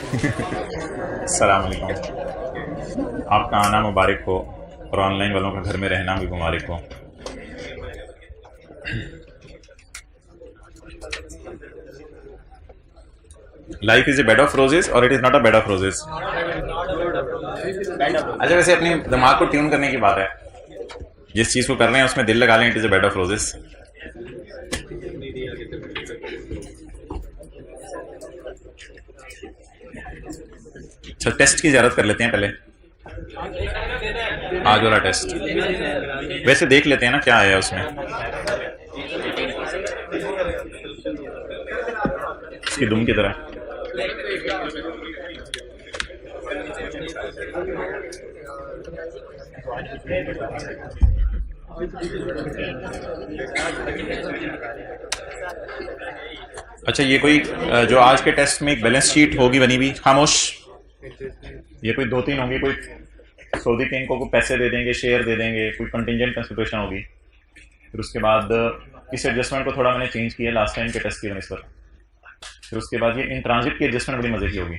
अस्सलाम वालेकुम। आपका आना मुबारक हो और ऑनलाइन वालों का घर में रहना भी मुबारक हो। Life is a bed of roses और it is not a bed of roses. अच्छा, वैसे अपने दिमाग को ट्यून करने की बात है। जिस चीज को कर रहे हैं उसमें दिल लगा लें, it is a bed of roses. अच्छा, टेस्ट की ज़रूरत कर लेते हैं पहले, आज वाला टेस्ट। वैसे देख लेते हैं ना क्या आया उसमें। इसकी दुम की तरह। अच्छा, ये कोई जो आज के टेस्ट में एक बैलेंस शीट होगी बनी हुई, खामोश। ये कोई 2-3 होंगी, कोई सऊदी किंग को पैसे दे देंगे, शेयर दे देंगे, कोई कंटिजेंट कंसिडरेशन होगी। फिर उसके बाद इस एडजस्टमेंट को थोड़ा मैंने चेंज किया लास्ट टाइम के टेस्ट की बनस्बत। फिर उसके बाद ये इन ट्रांजिट की एडजस्टमेंट बड़ी मजे की होगी।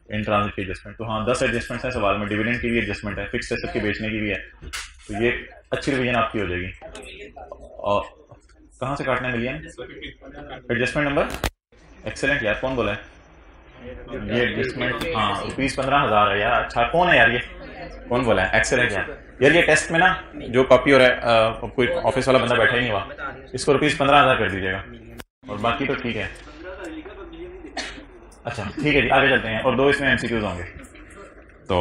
इन ट्रांजिट की एडजस्टमेंट तो हाँ 10 एडजस्टमेंट है सवाल में। डिविडेंड की भी एडजस्टमेंट है, फिक्स एसेट के बेचने की भी है। तो ये अच्छी रिवीजन आपकी हो जाएगी। और कहाँ से काटना है मिलियन? एडजस्टमेंट नंबर एक्सेलेंट यार, कौन बोला है ये एडजस्टमेंट? हाँ ₹15,000 है यार। अच्छा, कौन है यार ये, कौन बोला है? एक्सेलेंट यार। यार ये टेस्ट में ना जो कॉपी हो रहा है, कोई ऑफिस वाला बंदा बैठा ही नहीं हुआ, इसको ₹15,000 कर दीजिएगा और बाकी तो ठीक है। अच्छा ठीक है जी, आगे चलते हैं। और 2 इसमें एमसीक्यूज होंगे तो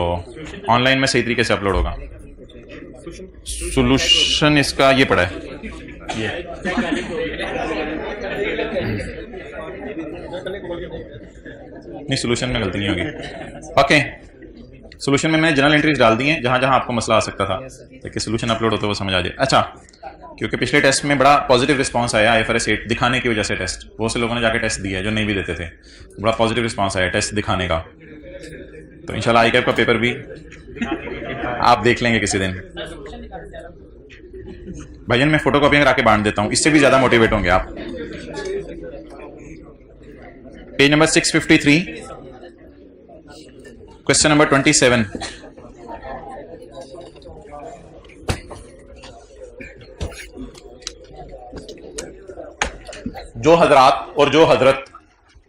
ऑनलाइन में सही तरीके से अपलोड होगा। सोल्यूशन इसका ये पड़ा है, ये नहीं, सोल्यूशन में गलती नहीं होगी। ओके, सोल्यूशन में मैंने जनरल एंट्रीज डाल दी हैं जहां जहां आपको मसला आ सकता था, ताकि सोल्यूशन अपलोड होते वो समझ आ जाए। अच्छा, क्योंकि पिछले टेस्ट में बड़ा पॉजिटिव रिस्पांस आया IFRS 8 दिखाने की वजह से, टेस्ट बहुत से लोगों ने जाके टेस्ट दिया है जो नहीं भी देते थे, तो बड़ा पॉजिटिव रिस्पांस आया टेस्ट दिखाने का। तो इंशाल्लाह ICAP का पेपर भी आप देख लेंगे किसी दिन। भाईजान मैं फोटो कॉपी करा के बांट देता हूँ, इससे भी ज्यादा मोटिवेट होंगे आप। Page number 653, question number 27। जो हजरात और जो हजरत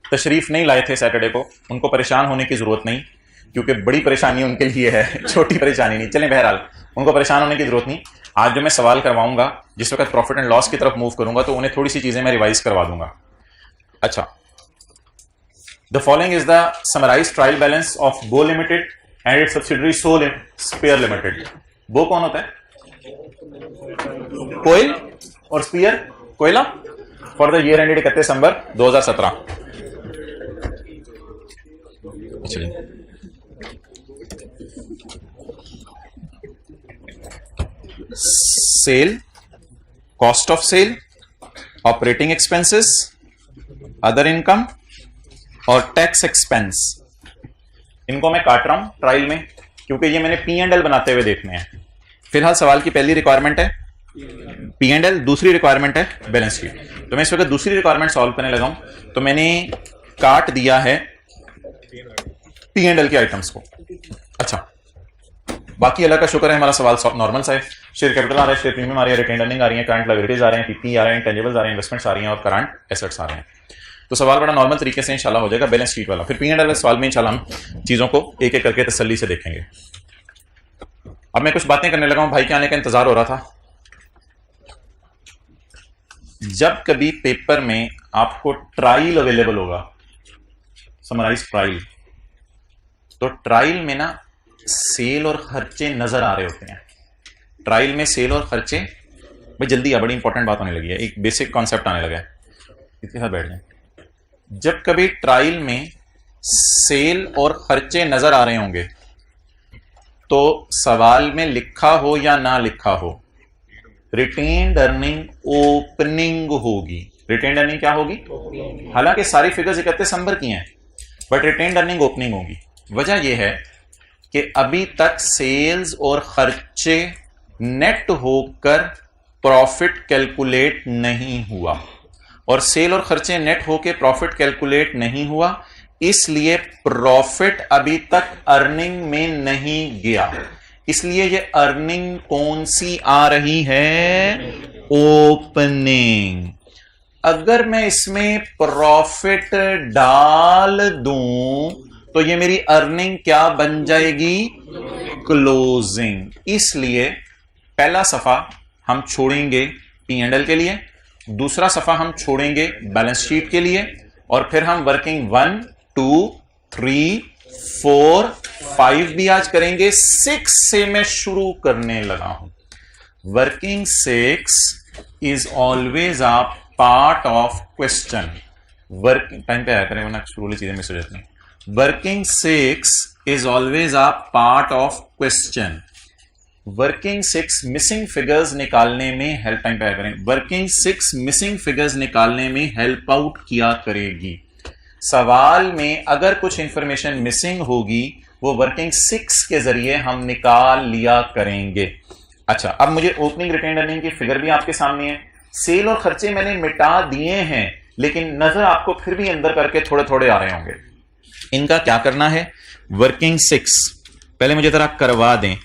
तशरीफ नहीं लाए थे सैटरडे को, उनको परेशान होने की जरूरत नहीं, क्योंकि बड़ी परेशानी उनके लिए है, छोटी परेशानी नहीं। चलें, बहरहाल उनको परेशान होने की जरूरत नहीं। आज जो मैं सवाल करवाऊंगा, जिस वक्त प्रॉफिट एंड लॉस की तरफ मूव करूंगा, तो उन्हें थोड़ी सी चीजें मैं रिवाइज करवा दूंगा। अच्छा, the following is the summarise trial balance of Bo limited and its subsidiary Sole Spear limited. Bo कौन होता है? कोयल, और स्पीयर कोयला। For the year ended 31 December 2017। Sale, cost of sale, operating expenses, other income और tax expense. इनको मैं काट रहा हूं ट्रायल में, क्योंकि ये मैंने P&L बनाते हुए देखने हैं। फिलहाल सवाल की पहली रिक्वायरमेंट है P&L, दूसरी रिक्वायरमेंट है बैलेंस शीट। तो मैं इस वक्त दूसरी रिक्वायरमेंट सॉल्व करने लगा हूं, तो मैंने काट दिया है P&L के आइटम्स को। अच्छा, बाकी अल्लाह का शुक्र है, हमारा सवाल नॉर्मल सा है। शेयर कैपिटल आ रहा है, शेयर प्रीमियम आ रही है, रिटेन अर्निंग आ रही है, करंट लायबिलिटीज आ रहे हैं, PP आ रहे हैं, इंटेंजिबल्स आ रहे हैं, इन्वेस्टमेंट्स आ रही हैं और करंट एसेट्स आ रहे हैं। तो सवाल बड़ा नॉर्मल तरीके से इंशाल्लाह हो जाएगा बैलेंस शीट वाला। फिर P&L वाले सवाल में इंशाल्लाह हम चीजों को एक एक करके तसल्ली से देखेंगे। अब मैं कुछ बातें करने लगा हूं, भाई के आने का इंतजार हो रहा था। जब कभी पेपर में आपको ट्रायल अवेलेबल होगा, समराइज ट्रायल, तो ट्रायल में ना सेल और खर्चे नजर आ रहे होते हैं। ट्रायल में सेल और खर्चे, भाई जल्दी आ, बड़ी इंपॉर्टेंट बात होने लगी है, एक बेसिक कॉन्सेप्ट आने लगा है, इसके साथ बैठ जाए। जब कभी ट्रायल में सेल और खर्चे नजर आ रहे होंगे, तो सवाल में लिखा हो या ना लिखा हो, रिटेन्ड अर्निंग ओपनिंग होगी। रिटेन्ड अर्निंग क्या होगी? हालांकि सारी फिगर्स 31 दिसंबर की हैं, बट रिटेन्ड अर्निंग ओपनिंग होगी। वजह यह है कि अभी तक सेल्स और खर्चे नेट होकर प्रॉफिट कैलकुलेट नहीं हुआ, और सेल और खर्चे नेट होकर प्रॉफिट कैलकुलेट नहीं हुआ, इसलिए प्रॉफिट अभी तक अर्निंग में नहीं गया, इसलिए ये अर्निंग कौन सी आ रही है? ओपनिंग। अगर मैं इसमें प्रॉफिट डाल दूं तो ये मेरी अर्निंग क्या बन जाएगी? क्लोजिंग। इसलिए पहला सफा हम छोड़ेंगे P&L के लिए, दूसरा सफा हम छोड़ेंगे बैलेंस शीट के लिए, और फिर हम वर्किंग 1 2 3 4 5 भी आज करेंगे। 6 से मैं शुरू करने लगा हूं। Working 6 is always a part of question. Working time पे आया करें वरना शुरू चीजें मिस हो जाती हैं। Working 6 is always a part of question. Working 6 missing figures निकालने में हेल्प, टाइम पे आया करें, वर्किंग 6 मिसिंग फिगर्स निकालने में हेल्प आउट किया करेगी। सवाल में अगर कुछ इंफॉर्मेशन मिसिंग होगी वो वर्किंग 6 के जरिए हम निकाल लिया करेंगे। अच्छा, अब मुझे ओपनिंग रिटेन अर्निंग की फिगर भी आपके सामने है। सेल और खर्चे मैंने मिटा दिए हैं, लेकिन नजर आपको फिर भी अंदर करके थोड़े थोड़े आ रहे होंगे। इनका क्या करना है? वर्किंग 6 पहले मुझे जरा करवा दें।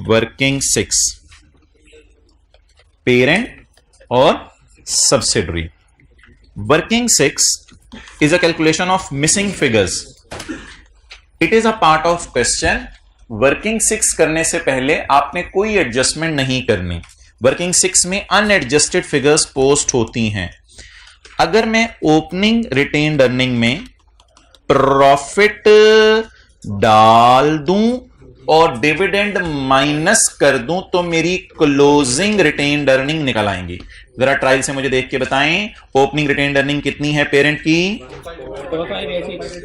वर्किंग 6 पेरेंट और subsidiary. Working 6 is a calculation of missing figures. It is a part of question. Working 6 करने से पहले आपने कोई एडजस्टमेंट नहीं करनी। वर्किंग 6 में अनएडजस्टेड फिगर्स पोस्ट होती हैं। अगर मैं ओपनिंग रिटेन्ड अर्निंग में प्रॉफिट डाल दूं और डिविडेंड माइनस कर दूं तो मेरी क्लोजिंग रिटेन्ड अर्निंग निकल आएंगी। जरा ट्रायल से मुझे देख के बताएं, ओपनिंग रिटेन्ड अर्निंग कितनी है पेरेंट की?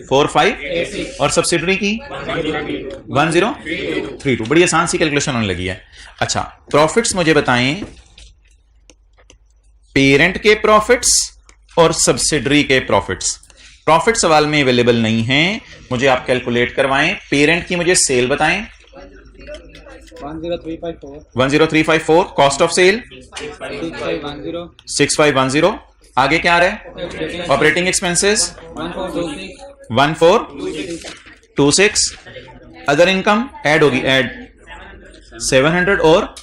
4586 और सब्सिडरी की 1032। बड़ी आसान सी कैलकुलेशन होने लगी है। अच्छा, प्रॉफिट्स मुझे बताएं, पेरेंट के प्रॉफिट्स और सब्सिडरी के प्रॉफिट्स। प्रॉफिट सवाल में अवेलेबल नहीं है, मुझे आप कैलकुलेट करवाएं। पेरेंट की मुझे सेल बताएं 10354, कॉस्ट ऑफ सेल 6510, आगे क्या आ रहा है? Operating expenses 1426, other income add होगी, ऐड 700 और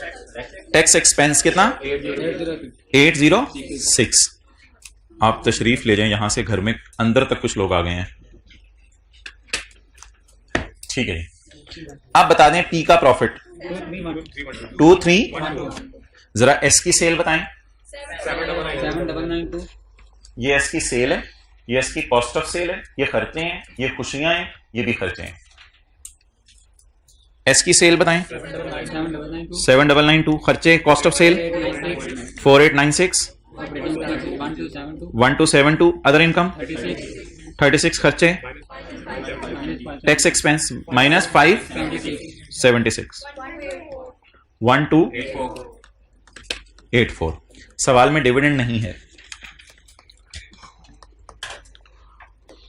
टैक्स एक्सपेंस कितना? 806। आप तशरीफ ले जाएं, यहां से घर में अंदर तक कुछ लोग आ गए हैं। ठीक है जी, आप बता दें पी का प्रॉफिट 2312। जरा एस की सेल बताएं। 7992। ये एस की सेल है, ये एस की कॉस्ट ऑफ सेल है, ये खर्चे हैं, ये खुशियां हैं, ये भी खर्चे हैं। एस की सेल बताएं 7992, खर्चे cost of sale 4896, 1272, other income 36, खर्चे टैक्स एक्सपेंस माइनस 576, 1284। सवाल में डिविडेंड नहीं है।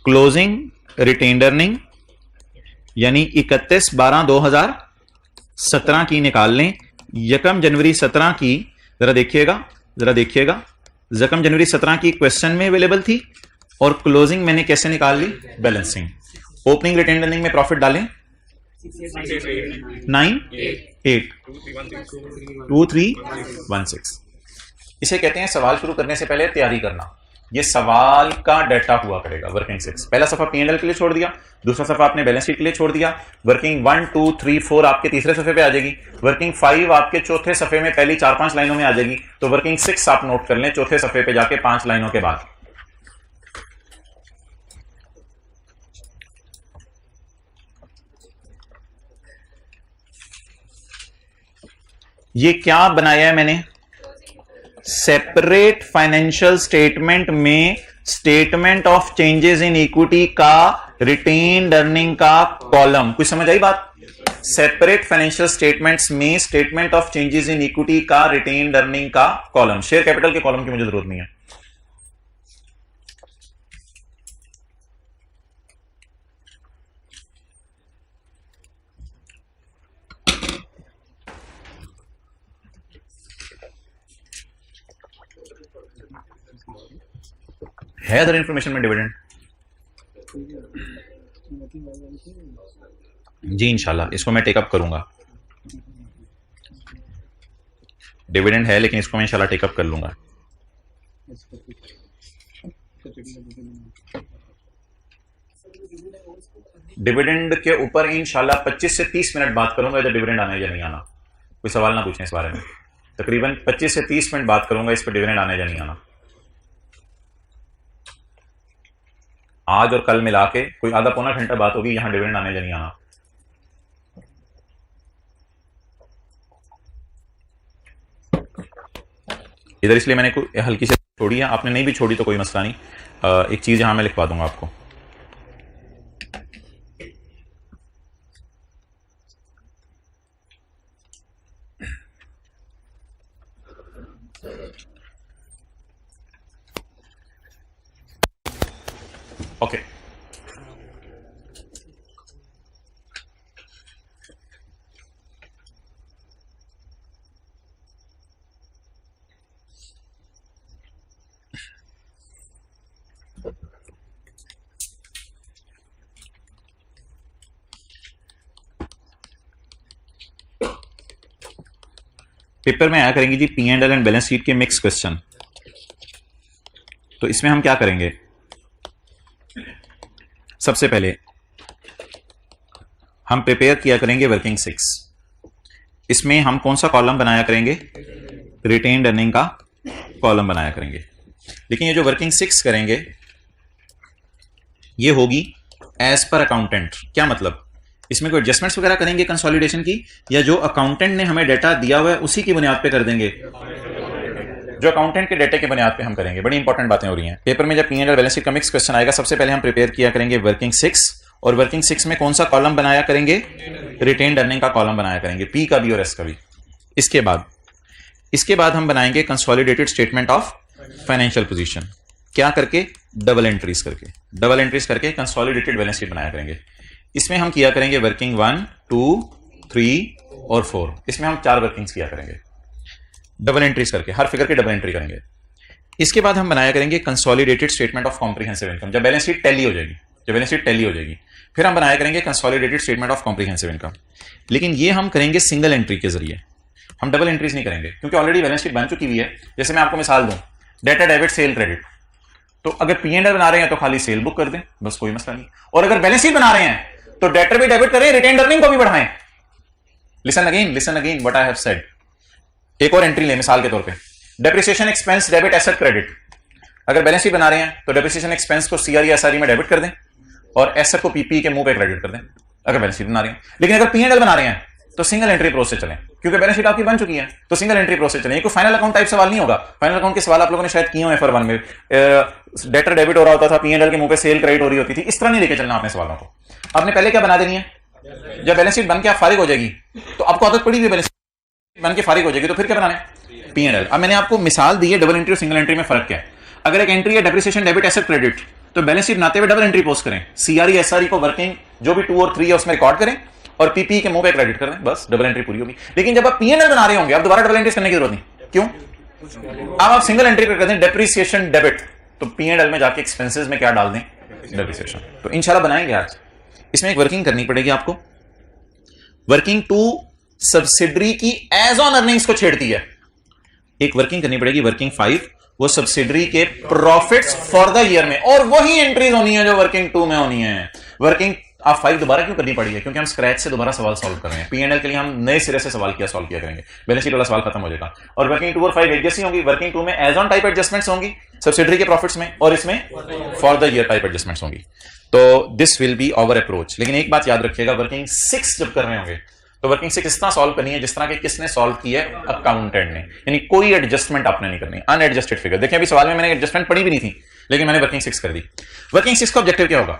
क्लोजिंग रिटेन्ड अर्निंग यानी 31/12/2017 की निकाल लें। 1 जनवरी 17 की जरा देखिएगा, यकम जनवरी 17 की क्वेश्चन में अवेलेबल थी, और क्लोजिंग मैंने कैसे निकाल ली? बैलेंसिंग। ओपनिंग रिटेन्ड अर्निंग में प्रॉफिट डालें 982316। इसे कहते हैं सवाल शुरू करने से पहले तैयारी करना। ये सवाल का डाटा हुआ करेगा। वर्किंग 6 पहला सफा P&L के लिए छोड़ दिया, दूसरा सफा आपने बैलेंस शीट के लिए छोड़ दिया। वर्किंग 1 2 3 4 आपके तीसरे सफे पे आ जाएगी। वर्किंग 5 आपके चौथे सफे में पहली 4-5 लाइनों में आ जाएगी। तो वर्किंग 6 आप नोट कर लें चौथे सफे पे जाके 5 लाइनों के बाद। ये क्या बनाया है मैंने? सेपरेट फाइनेंशियल स्टेटमेंट में statement of changes in equity का रिटेन्ड अर्निंग का कॉलम। कुछ समझ आई बात? सेपरेट फाइनेंशियल स्टेटमेंट्स में statement of changes in equity का रिटेन्ड अर्निंग का कॉलम। शेयर कैपिटल के कॉलम की मुझे जरूरत नहीं है। है अदर इंफॉर्मेशन में डिविडेंड? जी इंशाल्लाह इसको मैं टेकअप करूंगा। डिविडेंड है लेकिन इसको मैं इंशाल्लाह टेकअप कर लूंगा। डिविडेंड के ऊपर इंशाल्लाह 25 से 30 मिनट बात करूंगा, इधर डिविडेंड आना है या नहीं आना। कोई सवाल ना पूछें इस बारे में। तकरीबन 25 से 30 मिनट बात करूंगा इस पर डिविडेंड आने या नहीं आना। आज और कल मिला के कोई आधा पौना घंटा बात होगी, यहां डिविडेंड आने या नहीं आना। इधर इसलिए मैंने कोई हल्की से छोड़ी है, आपने नहीं भी छोड़ी तो कोई मसला नहीं। एक चीज यहां मैं लिखवा दूंगा आपको। ओके पेपर में आया करेंगे जी P&L एंड बैलेंस शीट के मिक्स क्वेश्चन। तो इसमें हम क्या करेंगे, सबसे पहले हम प्रिपेयर किया करेंगे वर्किंग 6। इसमें हम कौन सा कॉलम बनाया करेंगे, रिटेन्ड अर्निंग का कॉलम बनाया करेंगे। लेकिन ये जो वर्किंग 6 करेंगे ये होगी एज पर अकाउंटेंट। क्या मतलब, इसमें कोई एडजस्टमेंट्स वगैरह करेंगे कंसोलिडेशन की, या जो अकाउंटेंट ने हमें डेटा दिया हुआ है उसी की बुनियाद पे कर देंगे? जो अकाउंटेंट के डेटा की बुनियाद पे हम करेंगे। बड़ी इंपॉर्टेंट बातें हो रही हैं पेपर में। जब P&L बैलेंस शीट का मिक्स क्वेश्चन आएगा, सबसे पहले हम प्रिपेयर किया करेंगे वर्किंग 6, और वर्किंग 6 में कौन सा कॉलम बनाया करेंगे, रिटेन्ड अर्निंग का कॉलम बनाया करेंगे, P का भी और S का भी। इसके बाद हम बनाएंगे consolidated statement of financial position. क्या करके, डबल एंट्रीज करके कंसोलिडेटेड बैलेंस शीट बनाया करेंगे। इसमें हम किया करेंगे वर्किंग 1, 2, 3 और 4। इसमें हम 4 वर्किंग्स किया करेंगे डबल एंट्रीज करके, हर फिगर की डबल एंट्री करेंगे। इसके बाद हम बनाया करेंगे consolidated statement of comprehensive income. जब बैलेंस शीट टैली हो जाएगी, फिर हम बनाया करेंगे consolidated statement of comprehensive income. लेकिन ये हम करेंगे सिंगल एंट्री के जरिए, हम डबल एंट्रीज नहीं करेंगे, क्योंकि ऑलरेडी बैलेंस शीट बन चुकी हुई है। जैसे मैं आपको मिसाल दूं, डेटा डेबिट सेल क्रेडिट, तो अगर P&L बना रहे हैं तो खाली सेल बुक कर दें, बस कोई मसला नहीं। और अगर बैलेंस शीट बना रहे हैं तो डेटर भी डेबिट करें, रिटेन्ड अर्निंग को भी बढ़ाएं। Listen again what I have said. एक और एंट्री ले मिसाल के तौर पे, depreciation expense debit asset credit. अगर बैलेंस शीट बना रहे हैं तो डेप्रिसिएशन एक्सपेंस को CR या SRE में डेबिट कर दें और एसेट को PPE के मुंह पे क्रेडिट कर दें, अगर बैलेंस शीट बना रहे हैं। लेकिन अगर P&L बना रहे हैं तो सिंगल एंट्री प्रोसेस चलें, क्योंकि बैलेंस शीट आपकी बन चुकी है, तो सिंगल एंट्री प्रोसेस चलें। कोई फाइनल अकाउंट टाइप सवाल नहीं होगा। फाइनल अकाउंट के सवाल आप लोगों ने शायद किए हो FR 1 में, डेटर डेबिट हो रहा होता था, P&L के मुंह पे सेल क्रेडिट हो रही होती थी। इस तरह नहीं लेके चलना आपने सवालों को। आपने पहले क्या बना देनी है, जब बैलेंस शीट बन के आप फारिग हो जाएगी, तो आपको आदत पड़ी हुई बैलेंस शीट बन के फारिग हो जाएगी, तो फिर क्या बनाना है, P&L। अब मैंने आपको मिसाल दी है डबल एंट्री और सिंगल एंट्री में फर्क क्या है। अगर एक एंट्री है डेप्रिसिएशन डेबिट एसेट क्रेडिट, तो बैलेंस शीट बनाते हुए डबल एंट्री पोस्ट करें, CRE SRE को वर्किंग जो भी 2 और 3 है उसमें रिकॉर्ड करें और PPE के मुंह पे क्रेडिट कर दें, बस डबल एंट्री पूरी होगी। लेकिन जब आप P&L बना रहे होंगे, आप दोबारा डबल एंट्री करने की जरूरत नहीं। क्यों? अब आप सिंगल एंट्री कर दें डेप्रिसिएशन डेबिट, तो P&L में जाके एक्सपेंसेस में क्या डाल दें, डेप्रिसिएशन। तो इंशाल्लाह बनाएंगे आज। इसमें एक वर्किंग करनी पड़ेगी आपको, वर्किंग 2 सब्सिडरी की एज ऑन अर्निंग्स को छेड़ती है। एक वर्किंग करनी पड़ेगी वर्किंग 5, वो सब्सिडरी के प्रॉफिट्स फॉर द ईयर में, और वही एंट्रीज होनी है जो वर्किंग 2 में होनी है। वर्किंग आप 5 दोबारा क्यों करनी पड़ी है, क्योंकि हम स्क्रैच से दोबारा सवाल सॉल्व कर रहे हैं। P&L के लिए हम नए सिरे से सॉल्व किया करेंगे, बैलेंस शीट वाला सवाल खत्म हो जाएगा। और वर्किंग 2 और 5 एक जैसी होंगी। वर्किंग 2 में एज ऑन टाइप एडजस्टमेंट्स होंगी सब्सिडरी के प्रॉफिट्स में, और इसमें for the year type adjustments होंगी। तो this will be our approach. लेकिन एक बात याद रखिएगा, वर्किंग 6 जब कर रहे होंगे तो वर्किंग 6 इस तरह सॉल्व करनी है जिस तरह के किसने सॉल्व की है, अकाउंटेंट ने। यानी कोई एडजस्टमेंट आपने नहीं करनी, अनएडजस्टेड फिगर। देखिए अभी सवाल में मैंने एडजस्टमेंट पढ़ी भी नहीं थी, लेकिन मैंने वर्किंग 6 कर दी। वर्किंग 6 का ऑब्जेक्टिव क्या होगा,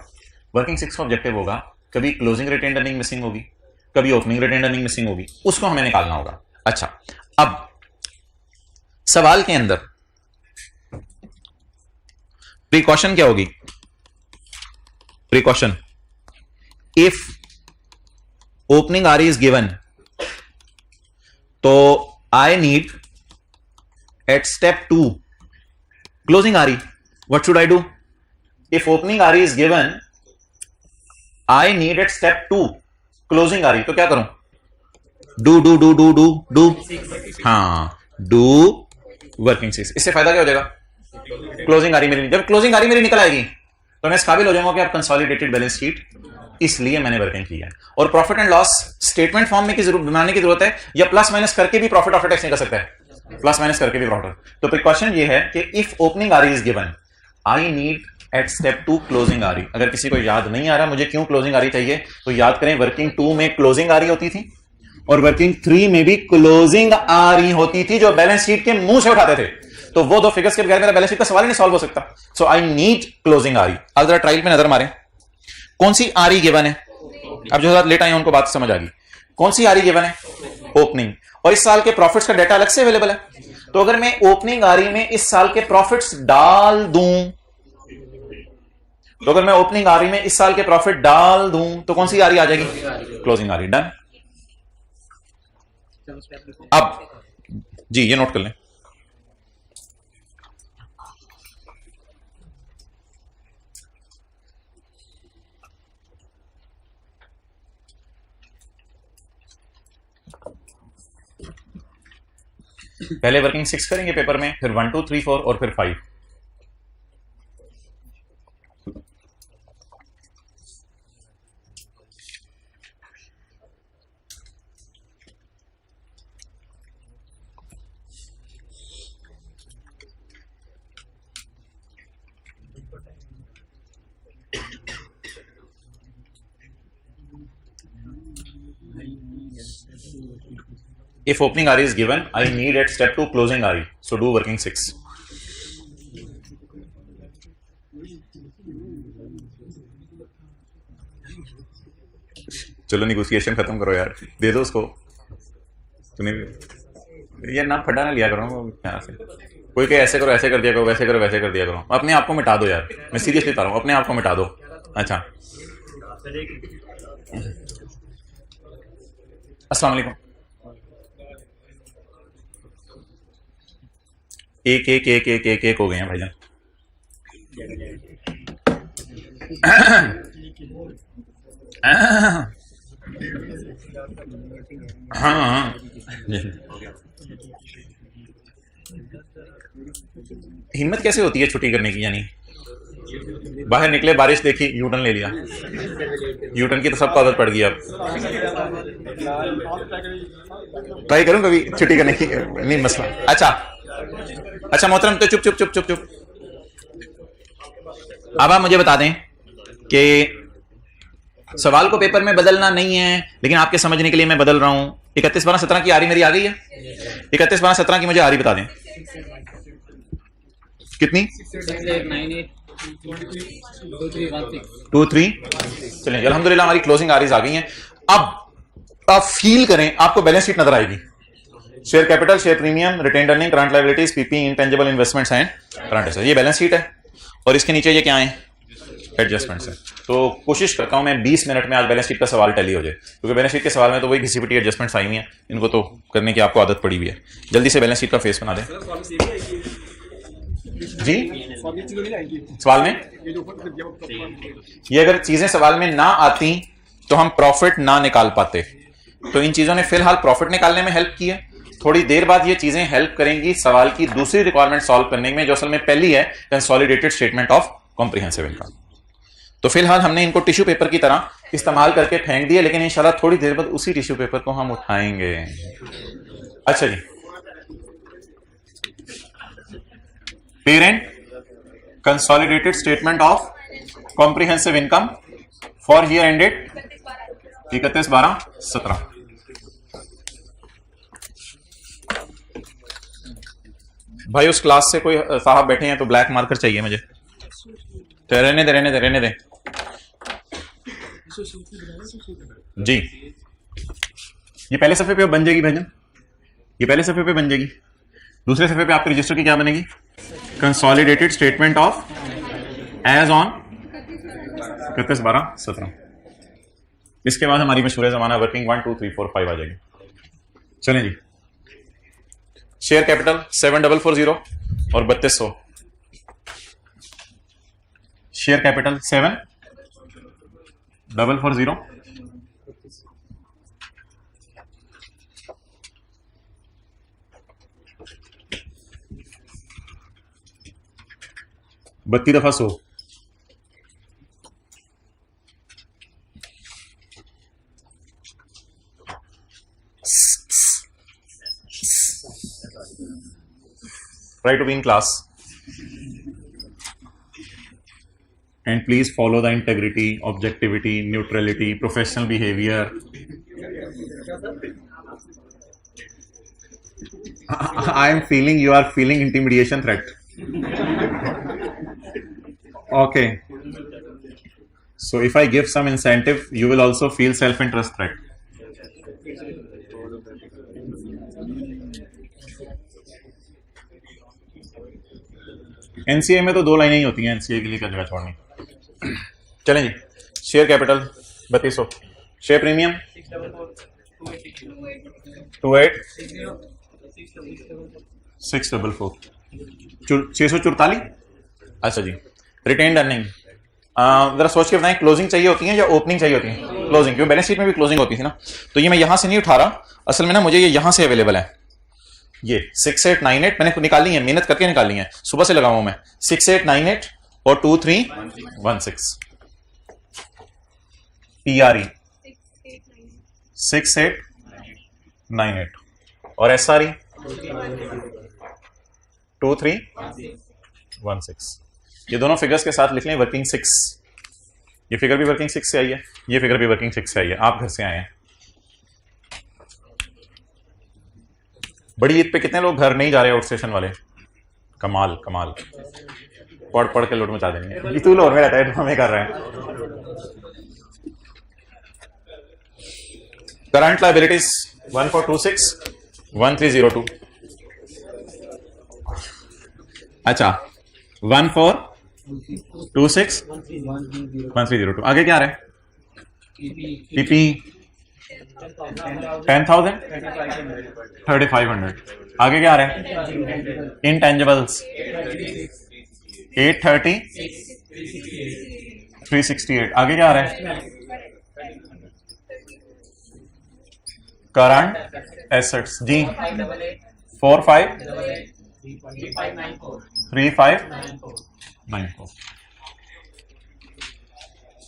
वर्किंग 6 का ऑब्जेक्टिव होगा, कभी क्लोजिंग रिटेन्ड अर्निंग मिसिंग होगी, कभी ओपनिंग रिटेन्ड अर्निंग मिसिंग होगी, उसको हमें निकालना होगा। अच्छा, अब सवाल के अंदर प्रिकॉशन क्या होगी, precaution if opening RE is given, तो I need at step 2 closing RE. What should I do? If opening RE is given, I need at step 2 closing आ रही, तो क्या करूं? डू हाँ, डू वर्किंग 6। इससे फायदा क्या हो जाएगा? क्लोजिंग आ रही मेरी, जब क्लोजिंग आ रही मेरी निकल आएगी तो मैं इस काबिल हो जाऊंगा कि आप कंसोलिडेटेड बैलेंस शीट, इसलिए मैंने वर्किंग किया है। और profit and loss statement form में बनाने की जरूरत है, या प्लस माइनस करके भी प्रॉफिट आफ्टर टैक्स नहीं कर सकता है? प्लस माइनस करके भी प्रॉफिट। तो प्रिकॉशन ये है कि if opening R is given, I need at step 2 closing आ रही। अगर किसी को याद नहीं आ रहा मुझे क्यों क्लोजिंग आ रही चाहिए, तो याद करें वर्किंग 2 में क्लोजिंग आ रही होती थी और वर्किंग 3 में भी क्लोजिंग आ रही होती थी, जो बैलेंस शीट के मुंह से उठाते थे। तो वो दो फिगर्स के बगैर मेरा बैलेंस शीट का सवाल ही नहीं सॉल्व हो सकता। सो आई नीड क्लोजिंग आ रही। अब जरा ट्रायल पे नजर मारें, कौन सी आ रही गिवन है? अब जो लेट आए उनको बात समझ आ गई। कौन सी आ रही गिवन है? ओपनिंग। और इस साल के प्रॉफिट्स का डाटा अलग से अवेलेबल है। तो अगर मैं ओपनिंग आ रही में इस साल के प्रॉफिट्स डाल दूं, तो अगर मैं ओपनिंग आ रही में इस साल के प्रॉफिट डाल दूं तो कौन सी आ रही आ जाएगी? क्लोजिंग आ रही। डन। अब जी ये नोट कर लें, पहले वर्किंग 6 करेंगे पेपर में, फिर 1 2 3 4 और फिर 5। If opening RE is given, I need at step 2 closing RE. So do working 6. चलो नेगोशिएशन खत्म करो यार, दे दो उसको। तूने यार ना फटा ना लिया करो यहाँ से। कोई कहे ऐसे करो ऐसे कर दिया करो, वैसे करो वैसे कर दिया करो। अपने आप को मिटा दो यार, मैं सीरियसली बता रहा हूँ, अपने आप को मिटा दो। अच्छा अस्सलाम वालेकुम। एक हो गए हैं भाईजान। हाँ हिम्मत कैसे होती है छुट्टी करने की? यानी बाहर निकले, बारिश देखी, यूटर्न ले लिया। यूटर्न की तो सबको आदत पड़ गई। अब ट्राई करूं कभी छुट्टी करने की, नहीं मसला। अच्छा मोहतरम, तो चुप चुप चुप चुप चुप। अब आप मुझे बता दें कि सवाल को पेपर में बदलना नहीं है, लेकिन आपके समझने के लिए मैं बदल रहा हूं। 31/12/17 की आरी मेरी आ गई है। 31/12/17 की मुझे आरी बता दें कितनी? 2 3। चलिए अल्हम्दुलिल्लाह हमारी क्लोजिंग आरीज आ गई हैं। अब आप फील करें, आपको बैलेंस शीट नजर आएगी। Share capital, share premium, retained earning, current liabilities, PP, intangible investments and current assets. ये बैलेंस शीट है और इसके नीचे ये क्या है? एडजस्टमेंट्स है। तो कोशिश करता हूं मैं 20 मिनट में आज बैलेंस शीट का सवाल टैली हो जाए, क्योंकि बैलेंस शीट के सवाल में तो वही घिसी पिटी एडजस्टमेंट्स आई हुई हैं, इनको तो करने की आपको आदत पड़ी हुई है। जल्दी से बैलेंस शीट का फेस बना दें जी। सवाल में ये अगर चीजें सवाल में ना आती तो हम प्रॉफिट ना निकाल पाते। तो इन चीजों ने फिलहाल प्रॉफिट निकालने में हेल्प की है। थोड़ी देर बाद ये चीजें हेल्प करेंगी सवाल की दूसरी रिक्वायरमेंट सॉल्व करने में, जो असल में पहली है consolidated statement of comprehensive income. तो फिलहाल हमने इनको टिश्यू पेपर की तरह इस्तेमाल करके फेंक दिया, लेकिन इंशाल्लाह थोड़ी देर बाद उसी टिश्यू पेपर को हम उठाएंगे। अच्छा जी, parent consolidated statement of comprehensive income for year ended 31/12/17। भाई उस क्लास से कोई साहब बैठे हैं तो ब्लैक मार्कर चाहिए मुझे। तो रहने दे जी। ये पहले सफे पे बन जाएगी भाईजान, ये पहले सफे पे बन जाएगी। दूसरे सफे पे आपके रजिस्टर की क्या बनेगी? Consolidated statement of as on 31/12/17। इसके बाद हमारी मशहूर जमाना वर्किंग 1 2 3 4 5 आ जाएगी। चलें जी। शेयर कैपिटल 7440 और 3200। शेयर कैपिटल 7 4440 32 दफा 100 Try to be in class and please follow the integrity, objectivity, neutrality, professional behavior. I am feeling you are feeling intimidation threat. Okay. So if I give some incentive, you will also feel self-interest threat. NCA में तो 2 लाइनें ही होती हैं, NCA के लिए क्या जगह छोड़नी। चलें जी, शेयर कैपिटल 3200, शेयर प्रीमियम 28,644, 644। अच्छा जी, रिटेन्ड अर्निंग जरा सोच के बताएं, क्लोजिंग चाहिए होती है या ओपनिंग चाहिए होती है? क्लोजिंग, क्योंकि बैलेंस शीट में भी क्लोजिंग होती थी ना। तो ये मैं यहां से नहीं उठा रहा, असल में ना मुझे ये यहां से अवेलेबल है। ये 6898 मैंने निकाली है, मेहनत करके निकाली है, सुबह से लगाऊं मैं। 6898 और 2316 PRE 6898 और SRE 2316। ये दोनों फिगर्स के साथ लिख लें वर्किंग 6। ये फिगर भी वर्किंग 6 से आई है, ये फिगर भी वर्किंग 6 से आई है, आप घर से आए हैं। बड़ी ईद पे कितने लोग घर नहीं जा रहे आउट स्टेशन वाले? कमाल कमाल, पढ़ पढ़ के लोड मचा देंगे। तू लोर में रहता है, हमें कर रहे हैं। Current liabilities 1426 1302। अच्छा 1426 1302। आगे क्या आ रहा है? पीपी 10,000 3500। आगे क्या आ रहा है? इंटेंजिबल्स 830 368। आगे क्या आ रहा है? करंट एसेट्स जी 453594।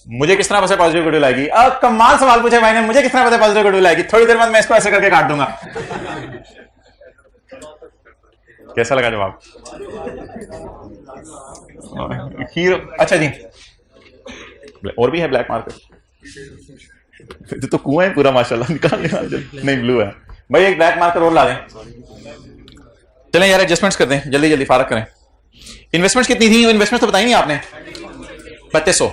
मुझे किस तरह पता पॉजिटिव गुडविल आएगी? कमाल सवाल पूछे भाई ने, मुझे किस तरह पता पॉजिटिव गुडविल आएगी? थोड़ी देर बाद मैं इसको ऐसे करके काट दूंगा। कैसा लगा जवाब? हीरो। अच्छा जी, और भी है ब्लैक मार्केट तो कुआं है पूरा माशाल्लाह, निकाल नहीं ब्लू है भाई। एक ब्लैक मार्कर और ला दें। चलें यार एडजस्टमेंट्स कर दें, जल्दी जल्दी फारक करें। इन्वेस्टमेंट्स कितनी थी? इन्वेस्टमेंट्स तो बताई नहीं आपने। 3200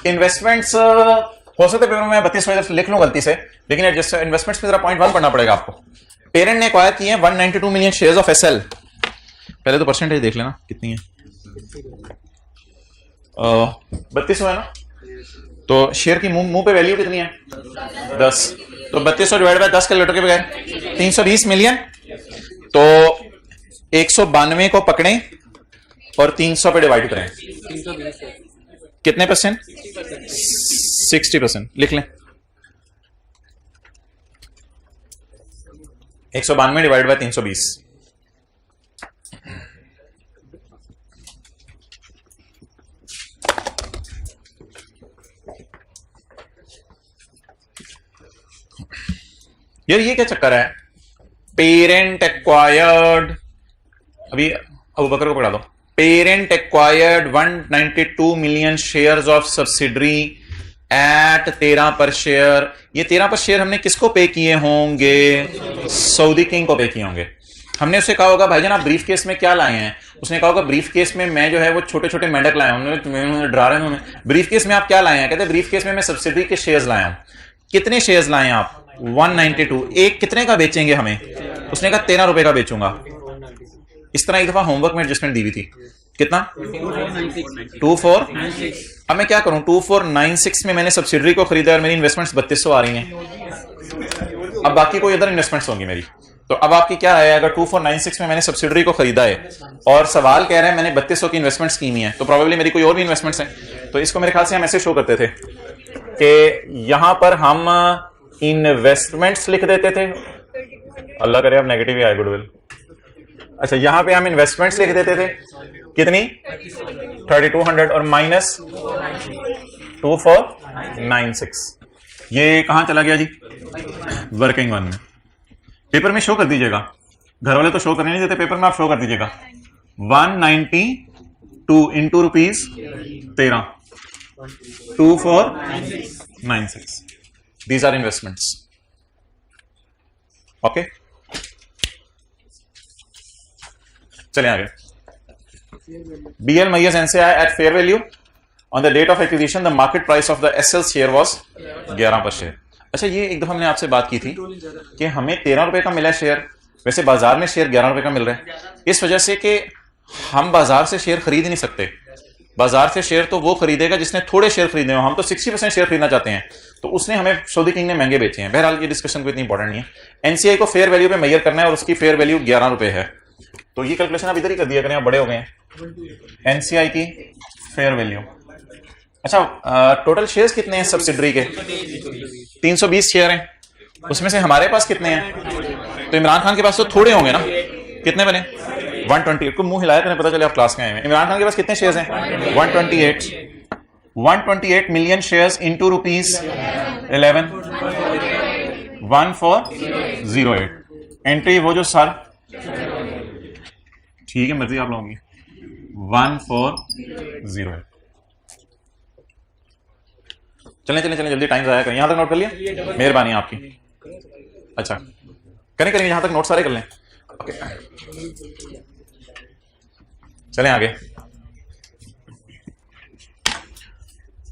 इन्वेस्टमेंट्स। हो सकता है पेपर में मैं 3200 लिख लूं गलती से, लेकिन इन्वेस्टमेंट्स में जरा पॉइंट 1 पढ़ना पड़ेगा आपको। पेरेंट ने एक्वायर किए हैं 192 मिलियन शेयर्स ऑफ एसएल। पहले तो परसेंटेज देख लेना कितनी है। 3200 है ना, तो शेयर की मुंह पे वैल्यू कितनी है? 10। तो 3200 डिवाइड बाय 10 कैलकुलेटर के बगैर 320 मिलियन। तो 192 को पकड़ें और 300 पे डिवाइड करें, कितने परसेंट? 60%। लिख लें 192 डिवाइड बाय 320। यार ये क्या चक्कर है? पेरेंट एक्वायर्ड, अभी अबू बकर को पढ़ा दो। Parent acquired 192 million shares of subsidiary at 13 पर शेयर। ये 13 पर शेयर हमने किसको पे किए होंगे? सऊदी किंग को पे किए होंगे। हमने उससे कहा होगा भाईजान आप ब्रीफ केस में क्या लाए हैं? उसने कहा होगा ब्रीफ केस में मैं जो है वो छोटे छोटे मेंढक लाया हूं। डरा रहे हैं। ब्रीफ केस में आप क्या लाए हैं? कहते ब्रीफ केस में मैं सब्सिडरी के शेयर्स लाया हूं। कितने शेयर्स लाए हैं आप? 192। एक कितने का बेचेंगे हमें? उसने कहा 13 रुपए का बेचूंगा। इस तरह एक दफा होमवर्क में एडजस्टमेंट दी हुई थी। कितना? 2496। अब मैं क्या करूं? 2496 में मैंने सब्सिडरी को खरीदा और मेरी इन्वेस्टमेंट्स 3200 आ रही हैं। अब बाकी कोई अदर इन्वेस्टमेंट्स होंगी मेरी। तो अब आपकी क्या है? अगर 2496 में मैंने सब्सिडरी को खरीदा है और सवाल कह रहा है मैंने 3200 की इन्वेस्टमेंट्स की हुई है, तो प्रोबेबली मेरी कोई और भी इन्वेस्टमेंट्स हैं। तो इसको मेरे ख्याल से हम ऐसे शो करते थे कि यहां पर हम इन्वेस्टमेंट्स लिख देते थे, अल्लाह करे अब नेगेटिव ही आए गुडविल। अच्छा, यहां पे हम इन्वेस्टमेंट्स लिख देते थे, कितनी 3200 और माइनस 2496। ये कहां चला गया जी? वर्किंग वन में। पेपर में शो कर दीजिएगा, घर वाले तो शो करने नहीं देते, पेपर में आप शो कर दीजिएगा 192 into rupees 13 2496। These are investments. Okay, चलिए आगे। BL Mayers NCI at fair value on the date of acquisition the market price of the SL share was 11 पर शेयर। अच्छा, ये एक दफा हमने आपसे बात की थी कि हमें 13 रुपए का मिला शेयर, वैसे बाजार में शेयर 11 रुपए का मिल रहा है, इस वजह से कि हम बाजार से शेयर खरीद नहीं सकते। बाजार से शेयर तो वो खरीदेगा जिसने थोड़े शेयर खरीदे हो, हम तो 60% शेयर खरीदना चाहते हैं, तो उसने हमें सऊदी किंग ने महंगे बेचे हैं। बहरहाल ये डिस्कशन कोई इतनी इंपॉर्टेंट नहीं है। एनसीआई को फेयर वैल्यू पे मेजर करना है और उसकी फेयर वैल्यू 11 रुपए है, तो ये कैलकुलेशन आप इधर ही कर दिया करें, आप बड़े हो गए हैं। एनसीआई की फेयर वैल्यू। अच्छा, टोटल शेयर्स कितने हैं सब्सिडरी के? 320 शेयर हैं, उसमें से हमारे पास कितने हैं? तो इमरान खान के पास तो थोड़े होंगे ना, कितने बने? 128 को मुंह हिलाया, पता चले आप क्लास में आए हैं। इमरान खान के पास कितने शेयर्स हैं? 128 million shares into rupees 11 1408। Entry वो जो सर, ठीक है मर्जी आप लोगों की, 1408। चलें चलें चलें, जल्दी टाइम ज़ाया करें। यहां तक नोट कर लिया, मेहरबानी आपकी। अच्छा, करें करें, यहां तक नोट सारे कर लें। ओके, चलें आगे।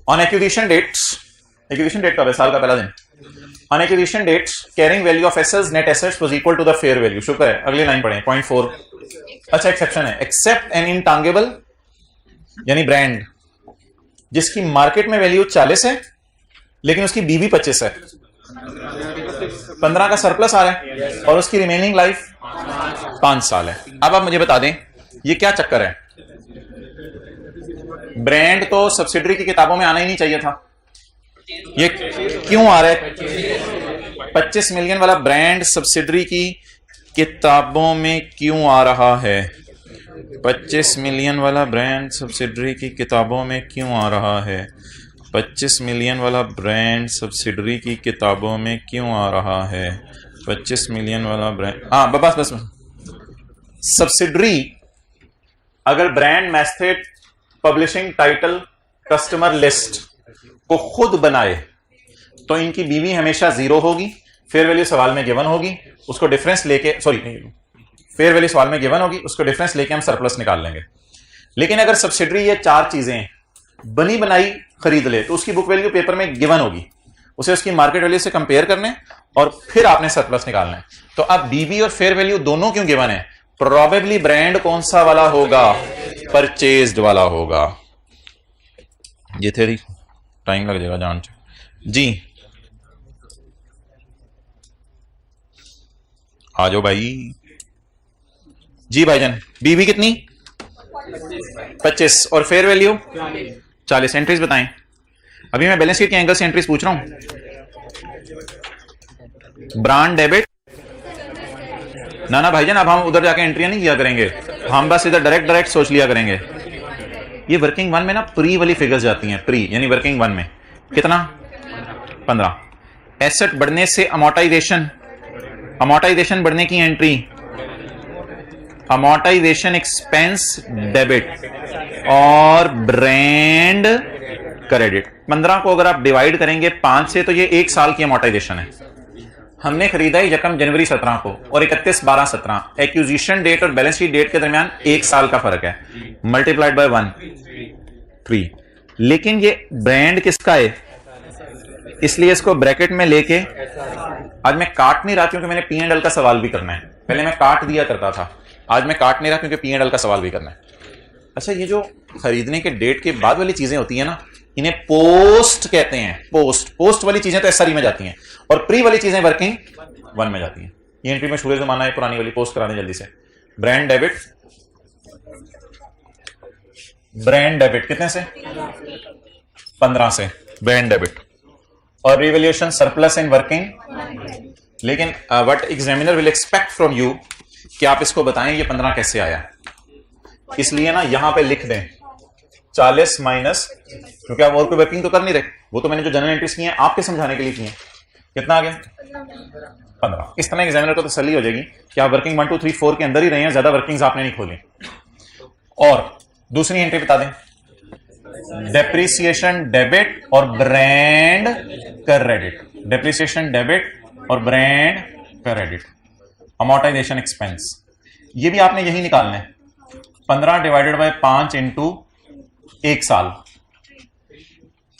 On acquisition dates, acquisition date कब है? साल का पहला दिन। On acquisition dates carrying value of assets net assets was equal to the fair value. शुक्र है, अगली लाइन पढ़ें 0.4। अच्छा, एक्सेप्शन है, एक्सेप्ट एन इनटांगिबल यानी ब्रांड जिसकी मार्केट में वैल्यू 40 है लेकिन उसकी बीवी 25 है, 15 का सरप्लस आ रहा है और उसकी रिमेनिंग लाइफ 5 साल है। अब आप मुझे बता दें ये क्या चक्कर है? ब्रांड तो सब्सिडरी की किताबों में आना ही नहीं चाहिए था, ये क्यों आ रहा है? 25 मिलियन वाला ब्रांड सब्सिडरी की किताबों में क्यों आ रहा है? 25 मिलियन वाला ब्रांड सब्सिडरी की किताबों में क्यों आ रहा है? 25 मिलियन वाला ब्रांड सब्सिडरी की किताबों में क्यों आ रहा है? 25 मिलियन वाला ब्रांड, हाँ बस बस, सब्सिडरी अगर brand method publishing title customer list को खुद बनाए तो इनकी बीवी हमेशा 0 होगी, फेयर वैल्यू सवाल में गिवन होगी, उसको डिफरेंस लेके, सॉरी फेयर वैल्यू सवाल में गिवन होगी, उसको डिफरेंस लेके हम सरप्लस निकाल लेंगे। लेकिन अगर सब्सिडरी ये 4 चीजें बनी बनाई खरीद ले तो उसकी बुक वैल्यू पेपर में गिवन होगी, उसे उसकी मार्केट वैल्यू से कंपेयर करने और फिर आपने सरप्लस निकालना है। तो अब बीवी और फेयर वैल्यू दोनों क्यों गिवन है? प्रोबेबली ब्रांड कौन सा वाला होगा? परचेज्ड वाला होगा। ये थेरी टाइम लग जाएगा जान जी। आ जाओ भाई जी भाईजान। बीवी कितनी? 25 और फेयर वैल्यू 40। एंट्रीज बताएं। अभी मैं बैलेंस शीट के एंगल से एंट्रीज पूछ रहा हूं। ब्रांड डेबिट ना भाईजान, अब हम उधर जाके एंट्रियां नहीं किया करेंगे, हम बस इधर डायरेक्ट सोच लिया करेंगे। ये वर्किंग वन में ना प्री वाली फिगर्स जाती हैं, प्री यानी वर्किंग वन में कितना? 15। एसेट बढ़ने से अमोर्टाइजेशन, अमोर्टाइजेशन बढ़ने की एंट्री अमोर्टाइजेशन एक्सपेंस डेबिट और ब्रांड क्रेडिट। 15 को अगर आप डिवाइड करेंगे 5 से तो ये 1 साल की अमोर्टाइजेशन है। हमने खरीदा है 1 जनवरी 17 को और 31/12/17। एक्विजिशन डेट और बैलेंस शीट डेट के दरमियान 1 साल का फर्क है, मल्टीप्लाइड बाय 1 3। लेकिन ये ब्रांड किसका है, इसलिए इसको ब्रैकेट में लेके, आज मैं काट नहीं रहा क्योंकि मैंने P&L का सवाल भी करना है। पहले मैं काट दिया करता था, आज मैं काट नहीं रहा क्योंकि P&L का सवाल भी करना है। अच्छा, ये जो खरीदने के डेट के बाद वाली चीजें होती है ना, इन्हें पोस्ट कहते हैं। पोस्ट वाली चीजें तो एसआरई में जाती हैं और प्री वाली चीजें वर्किंग वन में जाती हैं। ये एंट्री में शुरू जमाना है, पुरानी वाली पोस्ट कराने जल्दी से। ब्रांड डेबिट, ब्रांड डेबिट कितने से? 15 से ब्रांड डेबिट। और रिवैल्यूएशन सरप्लस इन वर्किंग। लेकिन what examiner will expect from you कि आप इसको बताएं ये 15 कैसे आया, इसलिए ना यहां पे लिख दें 40 माइनस, क्योंकि आप और कोई वर्किंग तो कर नहीं रहे, वो तो मैंने जो जनरल एंट्रीज की हैं आपके समझाने के लिए की हैं। कितना आ गया? 15। इस तरह एग्जामिनर को तसल्ली हो जाएगी कि आप वर्किंग 1 2 3 4 के अंदर ही रहे हैं, ज्यादा वर्किंग्स आपने नहीं खोली। और दूसरी एंट्री बता दें, डेप्रिसिएशन डेबिट और ब्रांड क्रेडिट। डेप्रिसिएशन डेबिट और ब्रांड क्रेडिट। अमोर्टाइजेशन एक्सपेंस, ये भी आपने यही निकालना है। 15 डिवाइडेड बाय 5 इंटू 1 साल।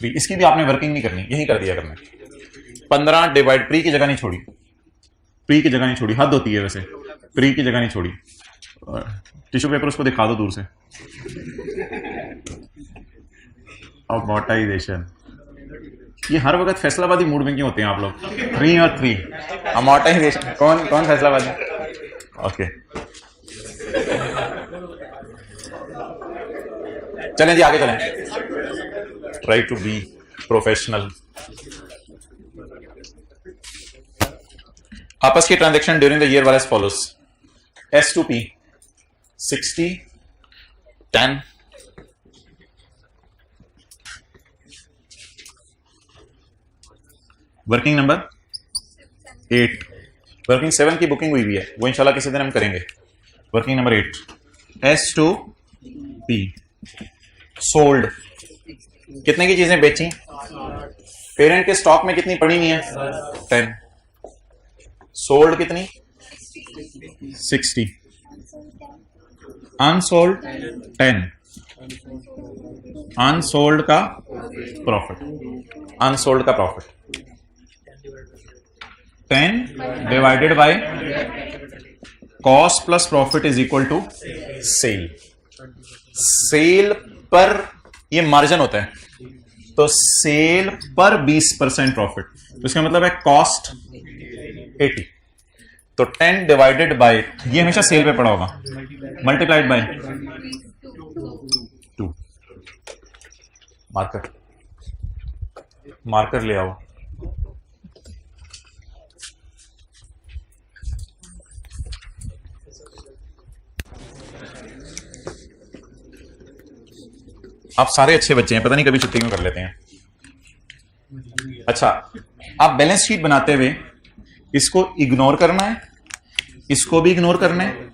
इसकी भी आपने वर्किंग नहीं करनी, यही कर दिया करना। 15 डिवाइड, प्री की जगह नहीं छोड़ी, प्री की जगह नहीं छोड़ी, हद होती है वैसे, प्री की जगह नहीं छोड़ी। टिश्यू पेपर उसको दिखा दो दूर से। अमोर्टाइजेशन, ये हर वक्त फैसलाबादी मूड में क्यों होते हैं आप लोग? 3 और 3 अमोर्टाइजेशन। कौन कौन फैसलाबादी? ओके चलें जी, आगे चलें। Try to be professional. आपस की ट्रांजैक्शन ड्यूरिंग द ईयर वाले follows. S2P 60 10 working number 8, working 7 की बुकिंग हुई है, वो इंशाल्लाह किसी दिन हम करेंगे। वर्किंग नंबर 8 S2P सोल्ड, कितने की चीजें बेची? पेरेंट के स्टॉक में कितनी पड़ी हुई है? 10। सोल्ड कितनी? 60। अनसोल्ड 10। अनसोल्ड का प्रॉफिट, अनसोल्ड का profit 10 divided by cost plus profit is equal to sale. Sale पर ये मार्जिन होता है, तो सेल पर 20% प्रॉफिट, तो इसका मतलब है कॉस्ट 80, तो 10 डिवाइडेड बाय, ये हमेशा सेल पे पड़ा होगा, मल्टीप्लाइड बाय 2। मार्कर, मार्कर ले आओ। आप सारे अच्छे बच्चे हैं, पता नहीं कभी छुट्टी में कर लेते हैं। अच्छा, आप बैलेंस शीट बनाते हुए इसको इग्नोर करना है, इसको भी इग्नोर करना है,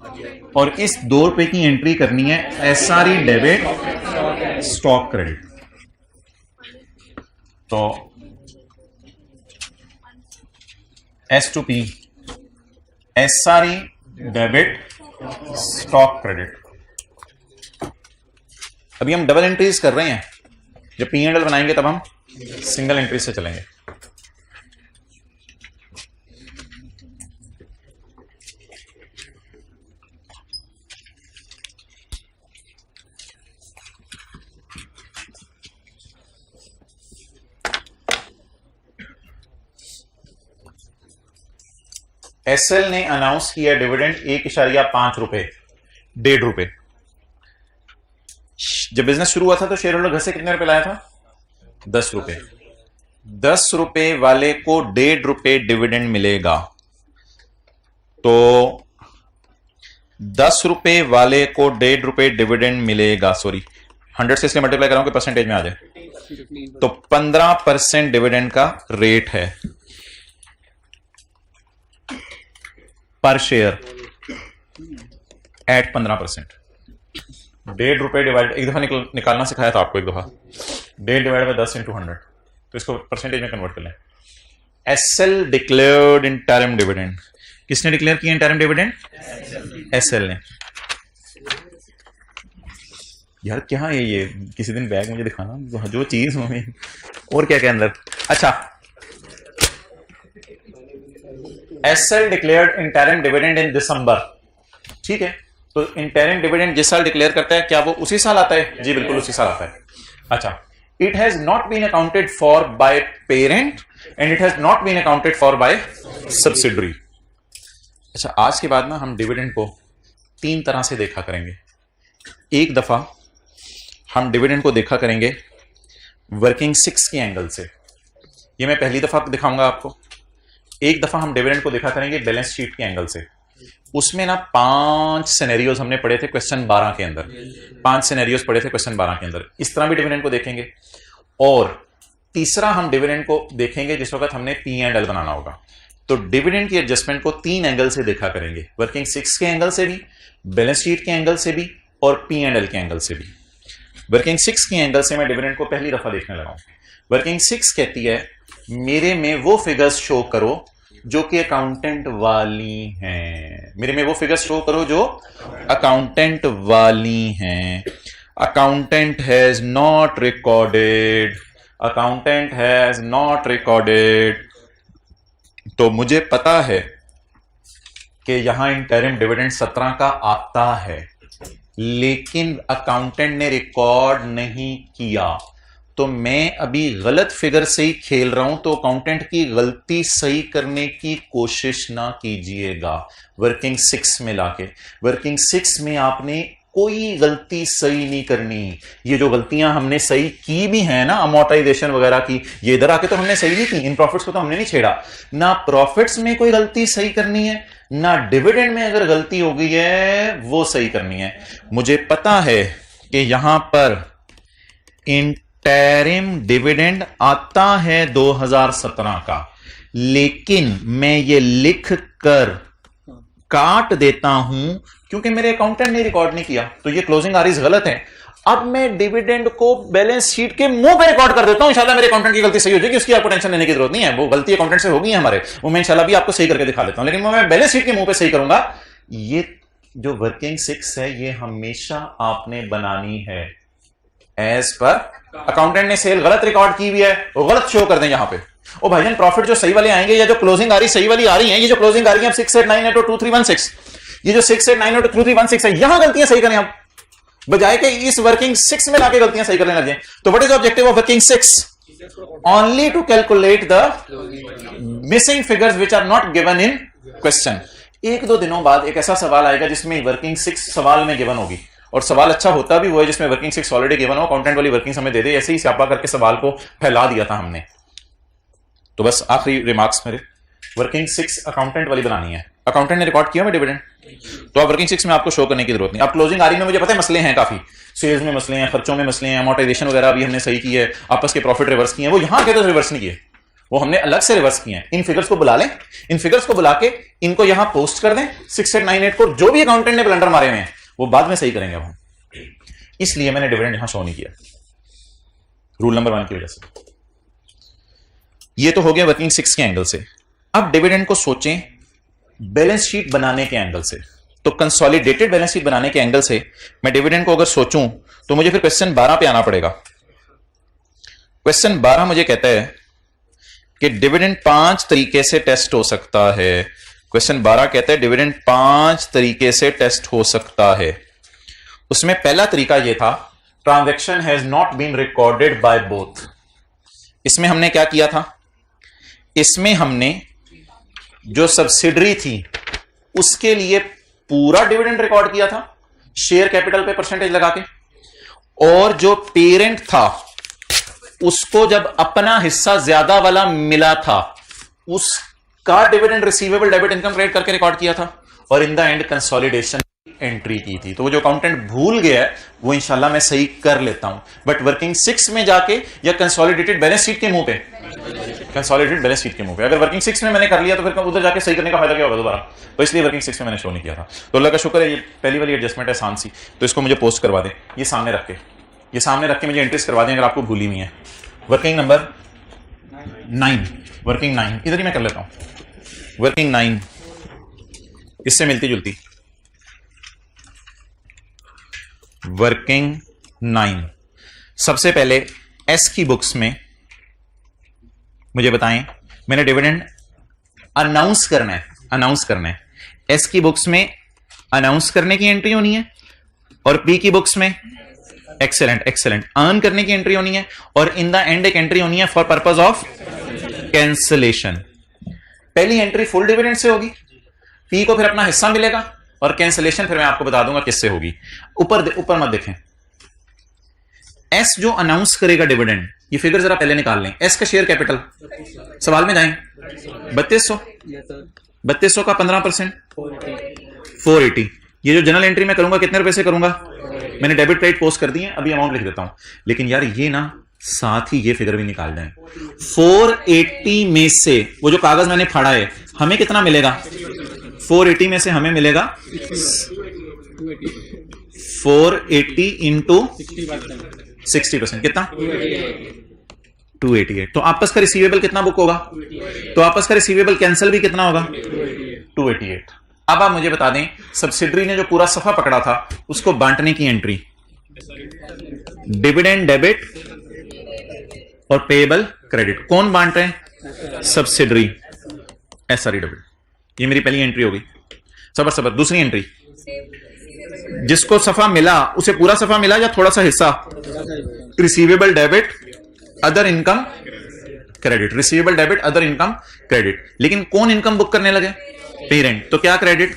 और इस 2 रुपए की एंट्री करनी है SRE डेबिट स्टॉक क्रेडिट। तो S2P SRE debit stock credit. अभी हम डबल एंट्रीज कर रहे हैं, जब P&L बनाएंगे तब हम सिंगल एंट्री से चलेंगे। SL ने अनाउंस किया डिविडेंड 1.5 रुपए, 1.5 रुपए। जब बिजनेस शुरू हुआ था तो शेयर होल्डर घर से कितने रुपए लाया था? 10 रुपए। 10 रुपए वाले को 1.5 रुपए डिविडेंड मिलेगा, तो 10 रुपए वाले को 1.5 रुपए डिविडेंड मिलेगा। सॉरी, 100 से इसलिए मल्टीप्लाई कर रहा हूं कि परसेंटेज में आ जाए, तो 15% डिविडेंड का रेट है पर शेयर एट 15%। 1.5 रुपए डिवाइड, एक दफा निकालना सिखाया था आपको, एक दफा 1.5 डिवाइड बाय 10 इंटू 100, तो इसको परसेंटेज में कन्वर्ट कर लें। SL डिक्लेयर्ड इंटरिम डिविडेंड, किसने डिक्लेयर किया इंटरिम डिविडेंड? SL ने। यार क्या है ये, किसी दिन बैग मुझे दिखाना जो चीज हो। और क्या क्या अंदर? अच्छा, SL declared interim dividend in December, ठीक है, तो इंटरिम डिविडेंड जिस साल डिक्लेयर करता है क्या वो उसी साल आता है? जी बिल्कुल उसी साल आता है। अच्छा, it has not been accounted for by parent and it has not been accounted for by subsidiary. अच्छा, आज के बाद ना हम डिविडेंड को 3 तरह से देखा करेंगे। एक दफा हम डिविडेंड को देखा करेंगे वर्किंग 6 के एंगल से, ये मैं पहली दफा दिखाऊंगा आपको। एक दफा हम डिविडेंड को देखा करेंगे बैलेंस शीट के एंगल से। उसमें ना 5 सिनेरियोज हमने पढ़े थे क्वेश्चन 12 के अंदर, 5 सिनेरियोज पढ़े थे क्वेश्चन 12 के अंदर। इस तरह भी डिविडेंड को देखेंगे। और तीसरा हम डिविडेंड को देखेंगे जिस वक्त हमने पी एंड एल बनाना होगा। तो डिविडेंड की एडजस्टमेंट को 3 एंगल से देखा करेंगे, वर्किंग 6 के एंगल से भी, बैलेंस शीट के एंगल से भी और पी एंड एल के एंगल से भी। वर्किंग 6 के एंगल से मैं डिविडेंड को पहली दफा देखने लगा हूं। वर्किंग 6 कहती है मेरे में वो फिगर्स शो करो जो कि अकाउंटेंट वाली हैं, मेरे में वो फिगर्स शो करो जो अकाउंटेंट वाली हैं। Accountant has not recorded, accountant has not recorded. तो मुझे पता है कि यहां इंटरिम डिविडेंड 17 का आता है, लेकिन अकाउंटेंट ने रिकॉर्ड नहीं किया। तो मैं अभी गलत फिगर से ही खेल रहा हूं, तो अकाउंटेंट की गलती सही करने की कोशिश ना कीजिएगा। वर्किंग 6 में लाके, वर्किंग 6 में आपने कोई गलती सही नहीं करनी। ये जो गलतियां हमने सही की भी हैं ना, अमोर्टाइजेशन वगैरह की, ये इधर आके तो हमने सही नहीं की। इन प्रॉफिट्स को तो हमने नहीं छेड़ा ना। प्रॉफिट्स में कोई गलती सही करनी है ना, डिविडेंड में अगर गलती हो गई है वो सही करनी है। मुझे पता है कि यहां पर इंटरिम डिविडेंड आता है 2017 का, लेकिन मैं ये लिख कर काट देता हूं क्योंकि मेरे अकाउंटेंट ने रिकॉर्ड नहीं किया। तो ये क्लोजिंग आरीज गलत है। अब मैं डिविडेंड को बैलेंस शीट के मुंह पे रिकॉर्ड कर देता हूं। इंशाल्लाह मेरे अकाउंटेंट की गलती सही हो जाएगी, उसकी आपको टेंशन लेने की जरूरत नहीं है। वो गलती अकाउंटेंट से होगी हमारे, वो मैं इंशाल्लाह भी आपको सही करके दिखा देता हूं, लेकिन मैं बैलेंस शीट के मुंह पे सही करूंगा। ये जो वर्किंग 6 है ये हमेशा आपने बनानी है एज पर अकाउंटेंट ने सेल गलत रिकॉर्ड की हुई है, वो गलत शो कर दें यहां पे। ओ भाईजान प्रॉफिट जो सही वाले आएंगे या जो क्लोजिंग आ रही सही वाली आ रही है, ये जो क्लोजिंग आ रही है 6898 और 2316, ये जो 6898 और 2316 है, यहां गलतियां सही करें आप, बजाय के इस वर्किंग 6 में लाके गलतियां सही करने लगे। तो what is the objective of working 6? Only to calculate the missing figures which are not given in question. 1-2 दिनों बाद एक ऐसा सवाल आएगा जिसमें वर्किंग 6 सवाल में गिवन होगी, और सवाल अच्छा होता भी वो है जिसमें वर्किंग 6 ऑलरेडी गिवन हो, अकाउंटेंट वाली वर्किंग हमें दे दे, ऐसे ही स्यापा करके सवाल को फैला दिया था हमने। तो बस आखिरी रिमार्क्स मेरे, वर्किंग 6 अकाउंटेंट वाली बनानी है। अकाउंटेंट ने रिकॉर्ड किया मैं डिविडेंड, तो अब वर्किंग 6 में आपको शो करने की जरूरत नहीं। अब क्लोजिंग आ रही में मुझे पता है मसले हैं, काफी सेल्स में मसले हैं, खर्चों में मसले हैं, अमोर्टाइजेशन वगैरह भी हमने सही की है, आपस के प्रॉफिट रिवर्स किए हैं, वो यहां के तो रिवर्स नहीं किए, वो हमने अलग से रिवर्स किए हैं। इन फिगर्स को बुला लें, इन फिगर्स को बुला के इनको यहां पोस्ट कर दें 6898 को, जो भी अकाउंटेंट ने ब्लंडर मारे हुए हैं वो बाद में सही करेंगे हम। इसलिए मैंने डिविडेंड यहां शो नहीं किया, रूल नंबर 1 की वजह से। ये तो हो गया वर्किंग 6 के एंगल से। अब डिविडेंड को सोचें बैलेंस शीट बनाने के एंगल से। तो कंसोलिडेटेड बैलेंस शीट बनाने के एंगल से मैं डिविडेंड को अगर सोचूं तो मुझे फिर क्वेश्चन 12 पे आना पड़ेगा। क्वेश्चन 12 मुझे कहता है कि डिविडेंड 5 तरीके से टेस्ट हो सकता है। क्वेश्चन 12 कहता है डिविडेंड 5 तरीके से टेस्ट हो सकता है। उसमें पहला तरीका यह था, transaction has not been recorded by both. इसमें हमने क्या किया था, इसमें हमने जो सब्सिडरी थी उसके लिए पूरा डिविडेंड रिकॉर्ड किया था शेयर कैपिटल पे परसेंटेज लगा के, और जो पेरेंट था उसको जब अपना हिस्सा ज्यादा वाला मिला था उसका dividend receivable debit income credit करके रिकॉर्ड किया था, और in the end consolidation entry की थी। तो वो जो अकाउंटेंट भूल गया है वो इंशाल्लाह मैं सही कर लेता हूं, बट वर्किंग 6 में जाके या कंसोलिडेटेड बैलेंस शीट के मुंह पे, कंसोलिडेटेड बैलेंस शीट के मुंह पे अगर वर्किंग 6 में मैंने कर लिया तो फिर उधर जाके सही करने का फायदा क्या होगा दोबारा। तो इसलिए वर्किंग 6 में मैंने शो नहीं किया था। तो अल्लाह का शुक्र है ये पहली वाली एडजस्टमेंट है आसान सी, तो इसको मुझे पोस्ट करवा दें, ये सामने रख के, ये सामने रख के मुझे एंट्रीज करवा दें अगर आपको भूली हुई है। वर्किंग नंबर 9, वर्किंग 9 इधर ही मैं कर लेता हूं। वर्किंग 9 इससे मिलती जुलती, वर्किंग 9 सबसे पहले एस की बुक्स में मुझे बताएं, मैंने डिविडेंड अनाउंस करना है, एस की बुक्स में अनाउंस करने की एंट्री होनी है, और पी की बुक्स में एक्सेलेंट अर्न करने की एंट्री होनी है, और इन द एंड एक एंट्री होनी है फॉर पर्पस ऑफ कैंसलेशन। पहली एंट्री फुल डिविडेंड से होगी, पी को फिर अपना हिस्सा मिलेगा, और कैंसलेशन फिर मैं आपको बता दूंगा किससे होगी। ऊपर मत देखें, एस जो अनाउंस करेगा डिविडेंड ये फिगर जरा पहले निकाल लें। एस का शेयर कैपिटल, सवाल में जाएं, 3200, 3200 का 15% 480। ये जो जनरल एंट्री मैं करूंगा कितने रुपए से करूंगा, मैंने डेबिट क्रेडिट पोस्ट कर दिए, अभी अमाउंट लिख देता हूं। लेकिन यार ये ना साथ ही ये फिगर भी निकाल दें। 480 में से वो जो कागज मैंने फाड़ा है हमें कितना मिलेगा, 480 में से हमें मिलेगा 480 इंटू 60%, कितना 288। तो आपस का रिसीवेबल कितना बुक होगा, तो आपस का रिसीवेबल कैंसिल भी कितना होगा 288। अब आप मुझे बता दें सब्सिडरी ने जो पूरा सफा पकड़ा था उसको बांटने की एंट्री, डिविडेंड डेबिट और पेएबल क्रेडिट, कौन बांट रहे हैं, सब्सिडरी, एसआरई डेबिट। ये मेरी पहली एंट्री होगी। सबर सबर, दूसरी एंट्री, जिसको सफा मिला उसे पूरा सफा मिला या थोड़ा सा हिस्सा, receivable debit other income credit, receivable debit other income credit. लेकिन कौन इनकम बुक करने लगे, पेरेंट, तो क्या क्रेडिट,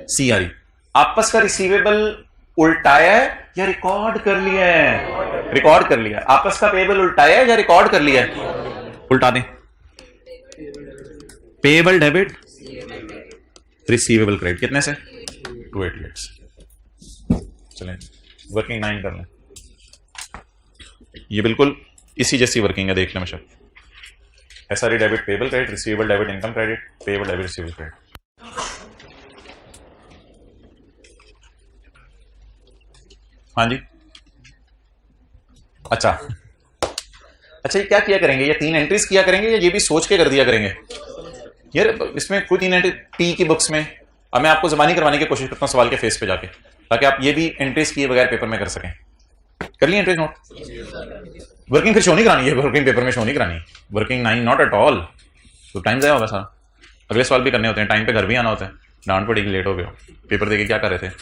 सीआरई। आपस का रिसीवेबल उल्टाया है या रिकॉर्ड कर लिया है, रिकॉर्ड कर लिया। आपस का पेएबल उल्टाया है या रिकॉर्ड कर लिया है, उल्टा दें, पेएबल डेबिट रिसीवेबल क्रेडिट, कितने से 288। चलें वर्किंग 9 कर लें, ये बिल्कुल इसी जैसी वर्किंग है, देख लें मशा। SRE debit payable credit, receivable debit income credit, payable debit receivable credit. हाँ जी, अच्छा ये क्या किया करेंगे, ये 3 एंट्रीज किया करेंगे या ये भी सोच के कर दिया करेंगे यार। इसमें कोई 3 एंट्री टी की बुक्स में, अब मैं आपको जबानी करवाने की कोशिश करता हूं सवाल के फेस पे जाके, ताकि आप ये भी एंट्रीज किए बगैर पेपर में कर सकें। कर ली एंट्रीज नोट, वर्किंग फिर शो नहीं करानी है, वर्किंग पेपर में शो नहीं करानी, वर्किंग 9 नॉट एट ऑल। तो टाइम जाया होगा सारा, अगले सवाल भी करने होते हैं, टाइम पे घर भी आना होता है, डांट पड़ेगी लेट हो गया, पेपर देके क्या कर रहे थे।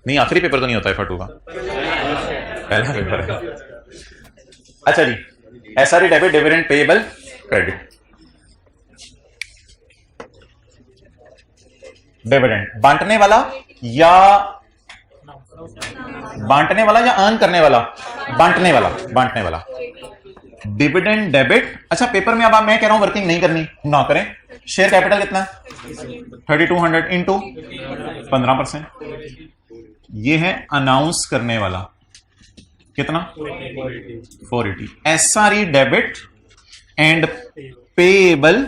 नहीं आखिरी पेपर तो नहीं होता है फटू का, पहला पेपर है। अच्छा जी, SRE debit dividend payable credit. Dividend बांटने वाला या अर्न करने वाला, बांटने वाला डिविडेंड डेबिट। अच्छा पेपर में अब मैं कह रहा हूं वर्किंग नहीं करनी, ना करें। शेयर कैपिटल कितना, 3200 इंटू 15%, ये है अनाउंस करने वाला, कितना 480। SRE debit and payable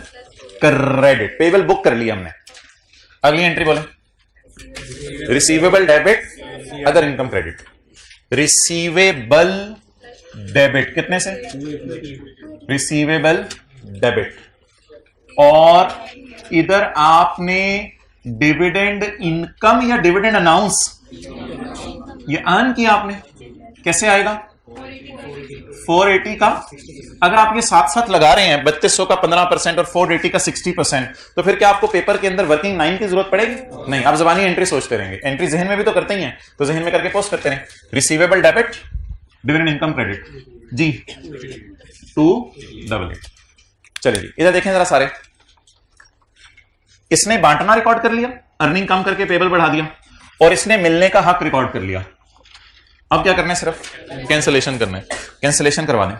credit, payable book कर लिया हमने। अगली एंट्री बोले, receivable debit other income credit, receivable debit कितने से, रिसीवेबल डेबिट, और इधर आपने डिविडेंड इनकम या डिविडेंड अनाउंस ये अर्न किया आपने, कैसे आएगा 480 का। अगर आप ये साथ साथ लगा रहे हैं 3200 का 15% और 480 का 60%, तो फिर क्या आपको पेपर के अंदर वर्किंग 9 की जरूरत पड़ेगी, नहीं। आप जबानी एंट्री सोचते रहेंगे, एंट्री जहन में भी तो करते ही हैं, तो जहन में करके पोस्ट करते रहें। Receivable debit dividend income credit जी 288। चलिए जी इधर देखें जरा सारे, इसने बांटना रिकॉर्ड कर लिया, अर्निंग कम करके पेएबल बढ़ा दिया, और इसने मिलने का हक रिकॉर्ड कर लिया। अब क्या करना है, सिर्फ कैंसिलेशन करना है, कैंसिलेशन करवा दें।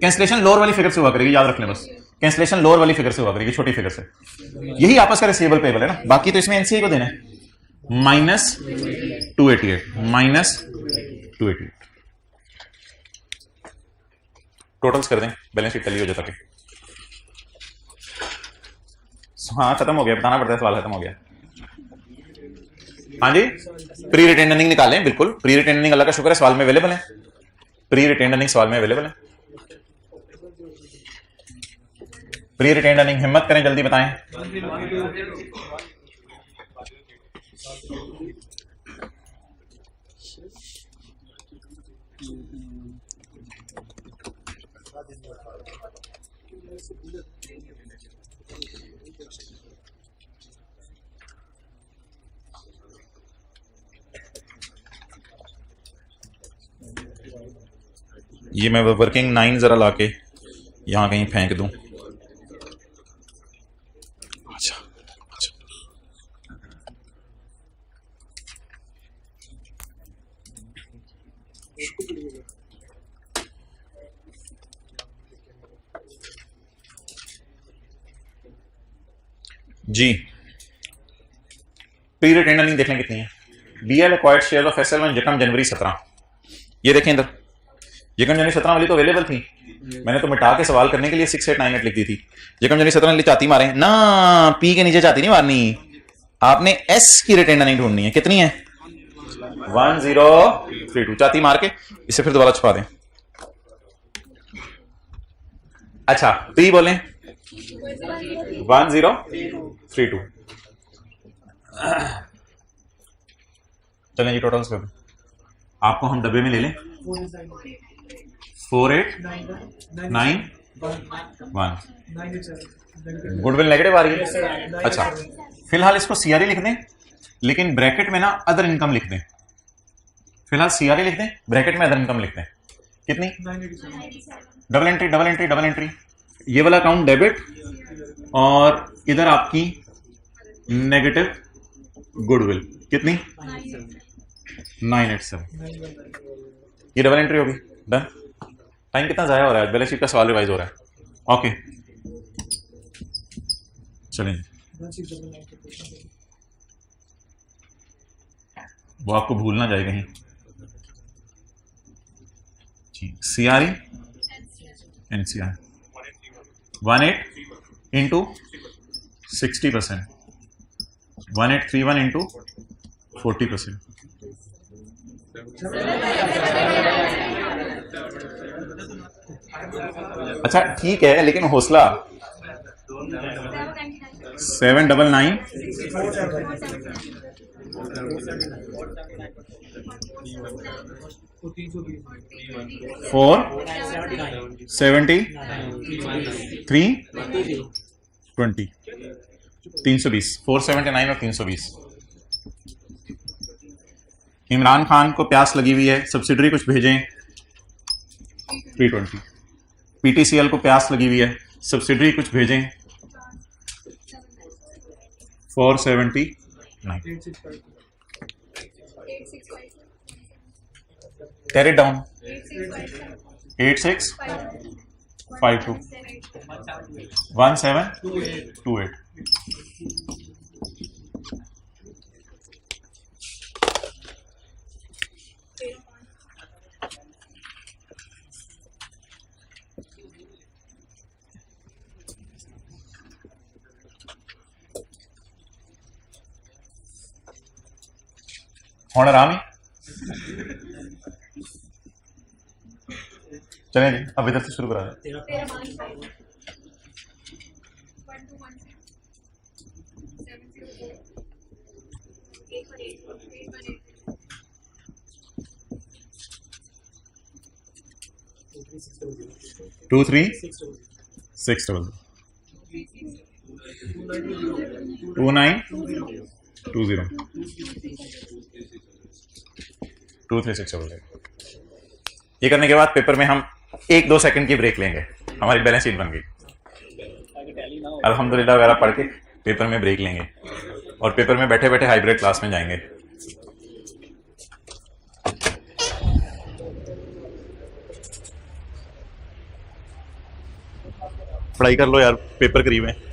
कैंसिलेशन लोअर वाली फिगर से हुआ करेगी, याद रख लें बस, कैंसिलेशन लोअर वाली फिगर से हुआ करेगी, छोटी फिगर से। यही आपस का रिसीवेबल पेएबल है ना, बाकी तो इसमें एनसीआई को देना है। -288 -288 टोटल्स कर दें, बैलेंस शीट टैली हो जाता है। हाँ खत्म हो गया, बताना पड़ता है, सवाल खत्म हो गया। हाँ जी, प्री रिटेन अर्निंग निकालें, बिल्कुल प्री रिटेन अर्निंग अल्लाह का शुक्र है सवाल में अवेलेबल है, प्री रिटेन अर्निंग सवाल में अवेलेबल है। प्री रिटेन अर्निंग हिम्मत करें, जल्दी बताएं। ये मैं वर्किंग 9 जरा लाके यहां कहीं फेंक दूं। अच्छा जी प्री रिटेंड अर्निंग देख लें कितनी है। BL acquired share of SL1 यकम जनवरी 17। ये देखें इधर, यकम जनवरी 17 वाली तो अवेलेबल थी, मैंने तो मिटा के सवाल करने के लिए 6898 लिख दी थी। यकम जनवरी 17 वाली चाहती मारे ना, P के नीचे चाहती नहीं मारनी, आपने S की रिटेंड अर्निंग ढूंढनी है। कितनी है? 1032। चाहती मार के इसे फिर दोबारा छुपा दें। अच्छा P बोलें 1032। चलें जी टोटल्स कर, आपको हम डब्बे में ले लें 4891। गुडविल नेगेटिव आ रही है। अच्छा फिलहाल इसको CRE लिख दें, लेकिन ब्रैकेट में ना अदर इनकम लिख दें। फिलहाल CRE लिख दें, ब्रैकेट में अदर इनकम लिख दें। कितनी? Double entry double entry double entry. ये वाला अकाउंट डेबिट और इधर आपकी नेगेटिव गुडविल। कितनी? 987। ये डबल एंट्री होगी। डन। टाइम कितना जाया हो रहा है? बैलेंस शीट का सवाल रिवाइज हो रहा है। ओके चलें, वो आपको भूल ना जाए कहीं। CRE NCR 18 into 60%, 1831 into 40%। अच्छा ठीक है, लेकिन हौसला 799 470 320 320 479 और 320। इमरान खान को प्यास लगी हुई है, सब्सिडरी कुछ भेजें 320। PTCL को प्यास लगी हुई है, सब्सिडरी कुछ भेजें 479। Tear it down 8652 1728। होना रामी चलें जी, अब इधर से शुरू करा दें। 23600 2920 23600। ये करने के बाद पेपर में हम 1-2 सेकंड की ब्रेक लेंगे, हमारी बैलेंस शीट बन गई। अल्हम्दुलिल्लाह वगैरह पढ़ के पेपर में ब्रेक लेंगे और पेपर में बैठे बैठे हाइब्रिड क्लास में जाएंगे। पढ़ाई कर लो यार, पेपर करीब है।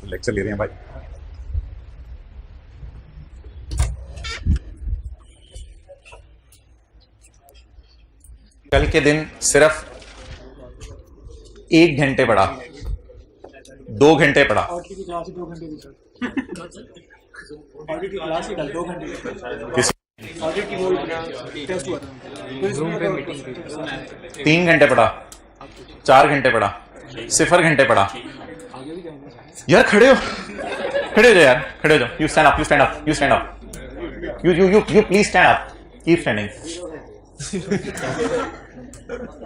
लेक्चर ले रहे हैं भाई। कल के दिन सिर्फ 1 घंटे पढ़ा, 2 घंटे पढ़ा। किस 3 घंटे पढ़ा, 4 घंटे पढ़ा, 0 घंटे पढ़ा। यार खड़े हो जाओ यार, खड़े हो जाओ। You stand up, you stand up, you stand up, you please stand up, keep standing.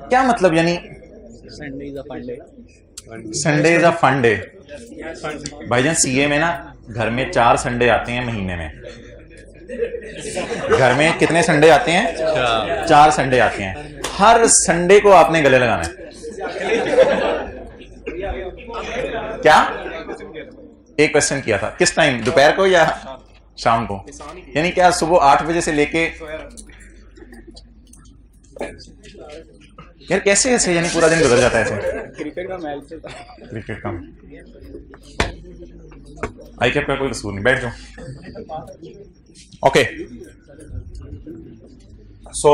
क्या मतलब? यानी Sunday is a fun day. भाईजान CA में ना घर में 4 संडे आते हैं महीने में। घर में कितने संडे आते हैं? 4 संडे आते हैं। हर संडे को आपने गले लगाना है। क्या? एक क्वेश्चन किया था, किस टाइम? दोपहर को या शाम को, यानी क्या सुबह 8 बजे से लेके, यार कैसे ऐसे, यानी पूरा दिन गुजर जाता है ऐसे। क्रिकेट का मैच चलता है। क्रिकेट का आई कैप का कोई कसूर नहीं, बैठ जाओ। ओके सो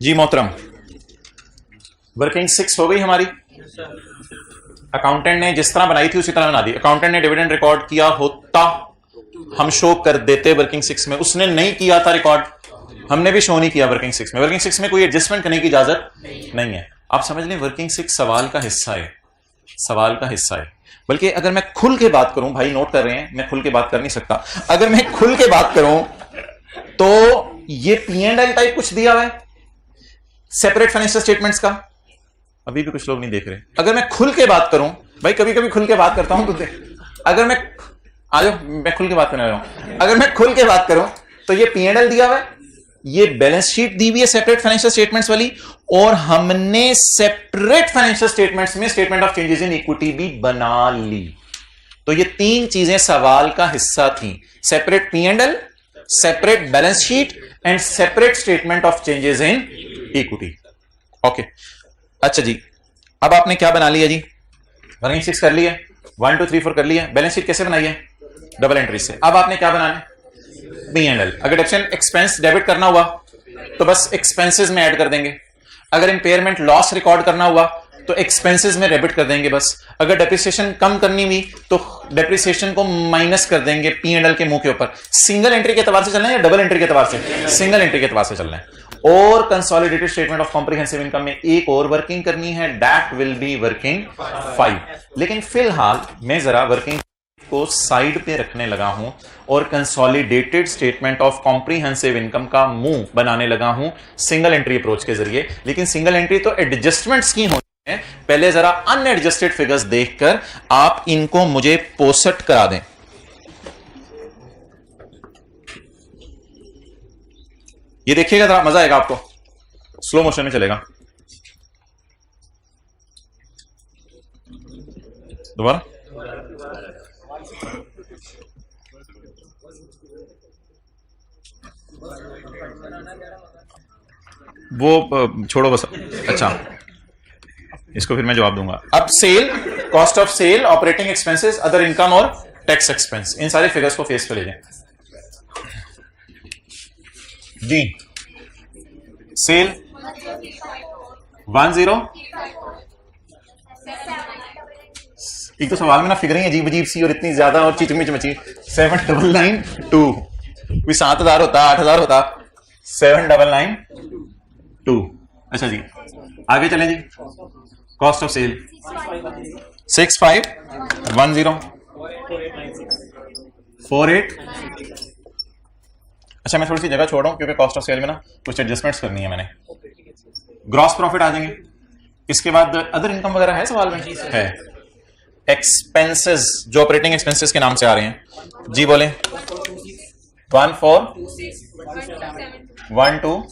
जी मोहतरम, वर्किंग 6 हो गई हमारी। अकाउंटेंट ने जिस तरह बनाई थी उसी तरह बना दी। अकाउंटेंट ने डिविडेंड रिकॉर्ड किया होता हम शो कर देते वर्किंग 6 में, उसने नहीं किया था रिकॉर्ड, हमने भी शो नहीं किया वर्किंग 6 में। वर्किंग 6 में कोई एडजस्टमेंट करने की इजाजत नहीं है। आप समझ लें वर्किंग 6 सवाल का हिस्सा है, सवाल का हिस्सा है। बल्कि अगर मैं खुल के बात करूं, भाई नोट कर रहे हैं, मैं खुल के बात कर नहीं सकता, अगर मैं खुल के बात करूं तो ये P&L टाइप कुछ दिया हुआ है सेपरेट फाइनेंशियल स्टेटमेंट्स का, अभी भी कुछ लोग नहीं देख रहे। अगर मैं खुल के बात करूं, भाई कभी कभी खुल के बात करता हूं, तो अगर मैं आ जाओ, मैं खुल के बात करने वाला हूं। अगर मैं खुल के बात करूं तो ये P&L दिया हुआ है, ये बैलेंस शीट दी हुई है सेपरेट फाइनेंशियल स्टेटमेंट्स वाली, और हमने सेपरेट फाइनेंशियल स्टेटमेंट्स में statement of changes in equity भी बना ली। तो ये 3 चीजें सवाल का हिस्सा थी, separate P&L, separate balance sheet and separate statement of changes in equity. Okay अच्छा जी, अब आपने क्या बना लिया जी, वर्किंग 6 कर लिया, 1 2 3 4 कर लिया। बैलेंस शीट कैसे बनाई है, डबल एंट्री से। अब आपने क्या बनाना है, P&L। अगर डेबिट एक्सपेंस डेबिट करना हुआ तो बस एक्सपेंसेस में ऐड कर देंगे, अगर इंपेयरमेंट लॉस रिकॉर्ड करना हुआ तो एक्सपेंसेस में डेबिट कर देंगे बस, अगर डेप्रिसिएशन कम करनी हुई तो डेप्रिसिएशन को माइनस कर देंगे P&L के मुंह के ऊपर। सिंगल एंट्री के एतबार से चलना है या डबल एंट्री के एतबार से, सिंगल एंट्री के एतबार से चलना है। और consolidated statement of comprehensive income में एक और वर्किंग करनी है, दैट विल बी वर्किंग 5। लेकिन फिलहाल मैं जरा वर्किंग को साइड पे रखने लगा हूं और consolidated statement of comprehensive income का मुंह बनाने लगा हूं सिंगल एंट्री अप्रोच के जरिए। लेकिन सिंगल एंट्री तो एडजस्टमेंट्स की होनी है, पहले जरा अनएडजस्टेड फिगर्स देखकर आप इनको मुझे पोस्ट करा दें। ये देखिएगा जरा, मजा आएगा आपको, स्लो मोशन में चलेगा। दोबारा वो छोड़ो बस। अच्छा इसको फिर मैं जवाब दूंगा। अब sale, cost of sale, operating expenses, other income और टैक्स एक्सपेंस, इन सारे फिगर्स को फेस पे ले जाएं जी। सेल 10, एक तो सवाल में ना फिगरें अजीब अजीब सी और इतनी ज्यादा और चिचमिचमची। 7992, कोई 7000 होता, 8000 होता, 7992। अच्छा जी आगे चलें जी। Cost of cell 6510 48। अच्छा मैं थोड़ी सी जगह छोड़ रहा हूं क्योंकि कॉस्ट ऑफ सेल में ना कुछ एडजस्टमेंट्स करनी है मैंने। ग्रॉस प्रॉफिट आ जाएंगे, इसके बाद अदर इनकम वगैरह है सवाल में, है। एक्सपेंसेस जो ऑपरेटिंग एक्सपेंसेस के नाम से आ रहे हैं जी, बोले 1412,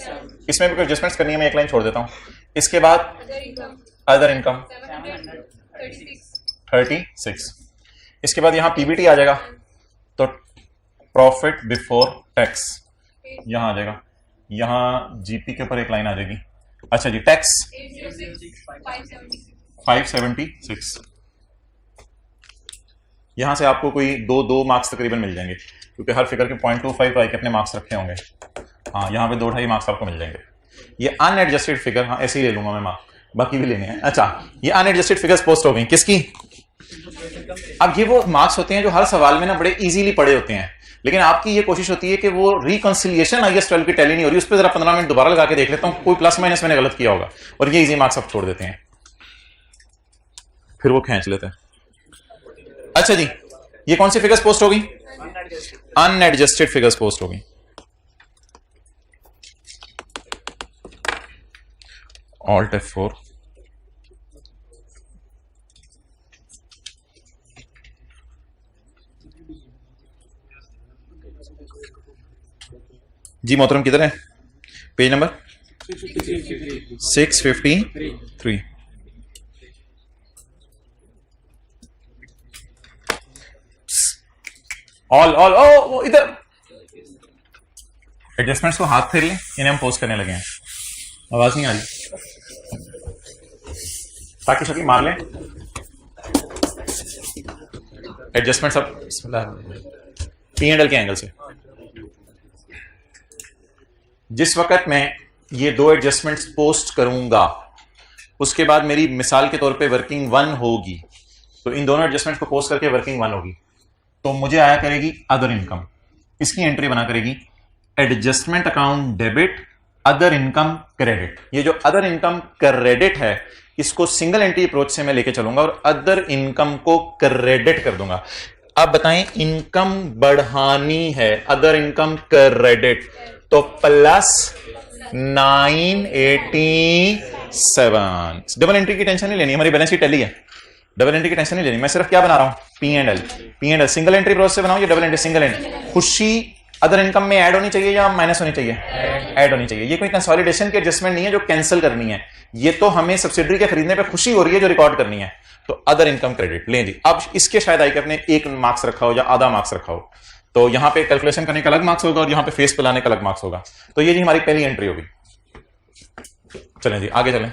इसमें भी कुछ एडजस्टमेंट्स करनी है, मैं एक लाइन छोड़ देता हूं। इसके बाद अदर इनकम 36, इसके बाद यहां पीबीटी आ जाएगा, तो प्रॉफिट बिफोर टैक्स यहां आ जाएगा, यहां जीपी के ऊपर एक लाइन आ जाएगी। अच्छा जी टैक्स 576, यहां से आपको कोई दो मार्क्स तकरीबन मिल जाएंगे क्योंकि हर फिगर के 0.25 के अपने मार्क्स रखे होंगे। हाँ यहाँ पे 2-2.5 मार्क्स आपको मिल जाएंगे। ये अनएडजस्टेड फिगर, हाँ ऐसे ही ले लूंगा मैं मार्क, बाकी भी लेने हैं। अच्छा ये अनएडजस्टेड फिगर्स पोस्ट हो गई किसकी? अब ये वो मार्क्स होते हैं जो हर सवाल में ना बड़े इजीली पड़े होते हैं, लेकिन आपकी ये कोशिश होती है कि वो रिकंसिलिएशन IAS 12 की टैली नहीं हो रही, उस पर जरा 15 मिनट दोबारा लगा के देख लेता हूं, कोई प्लस माइनस मैंने गलत किया होगा, और ये इजी मार्क्स आप छोड़ देते हैं, फिर वो खींच लेते हैं। अच्छा जी ये कौन सी फिगर्स पोस्ट होगी? अनएडजस्टेड फिगर्स पोस्ट होगी। Alt F4, जी मोहतरम किधर है? Page number 653। ऑल ऑल ओ इधर एडजस्टमेंट्स को हाथ फेर लें, इन्हें हम पोस्ट करने लगे हैं। आवाज नहीं आ रही, ताकि शकी मार लें एडजस्टमेंट सब P&L के एंगल से। जिस वक्त मैं ये दो एडजस्टमेंट्स पोस्ट करूंगा उसके बाद मेरी मिसाल के तौर पे वर्किंग 1 होगी, तो इन दोनों एडजस्टमेंट्स को पोस्ट करके वर्किंग 1 होगी, तो मुझे आया करेगी अदर इनकम। इसकी एंट्री बना करेगी adjustment account debit other income credit. ये जो अदर इनकम क्रेडिट है इसको सिंगल एंट्री अप्रोच से मैं लेके चलूंगा और अदर इनकम को क्रेडिट कर दूंगा। अब बताएं, इनकम बढ़ानी है, अदर इनकम क्रेडिट, तो प्लस 987। डबल एंट्री की टेंशन नहीं लेनी, हमारी बैलेंस शीट टैली है, डबल एंट्री की टेंशन नहीं लेनी। मैं सिर्फ क्या बना रहा हूं, P&L सिंगल एंट्री अप्रोच से बनाऊं या डबल एंट्री सिंगल एंट्री। खुशी अदर इनकम में ऐड होनी चाहिए या माइनस होनी चाहिए, ऐड होनी चाहिए। ये कोई कंसोलिडेशन की एडजस्टमेंट नहीं है जो कैंसिल करनी है, ये तो हमें सब्सिडरी के खरीदने पे खुशी हो रही है जो रिकॉर्ड करनी है। तो अदर इनकम क्रेडिट लें जी। अब इसके शायद आई कि अपने 1 मार्क्स रखा हो या आधा मार्क्स रखा हो, तो यहां पे कैलकुलेशन करने का अलग मार्क्स होगा और यहां पे फेस पे लाने का अलग मार्क्स होगा। तो ये जी हमारी पहली एंट्री होगी। चलें जी आगे चलें।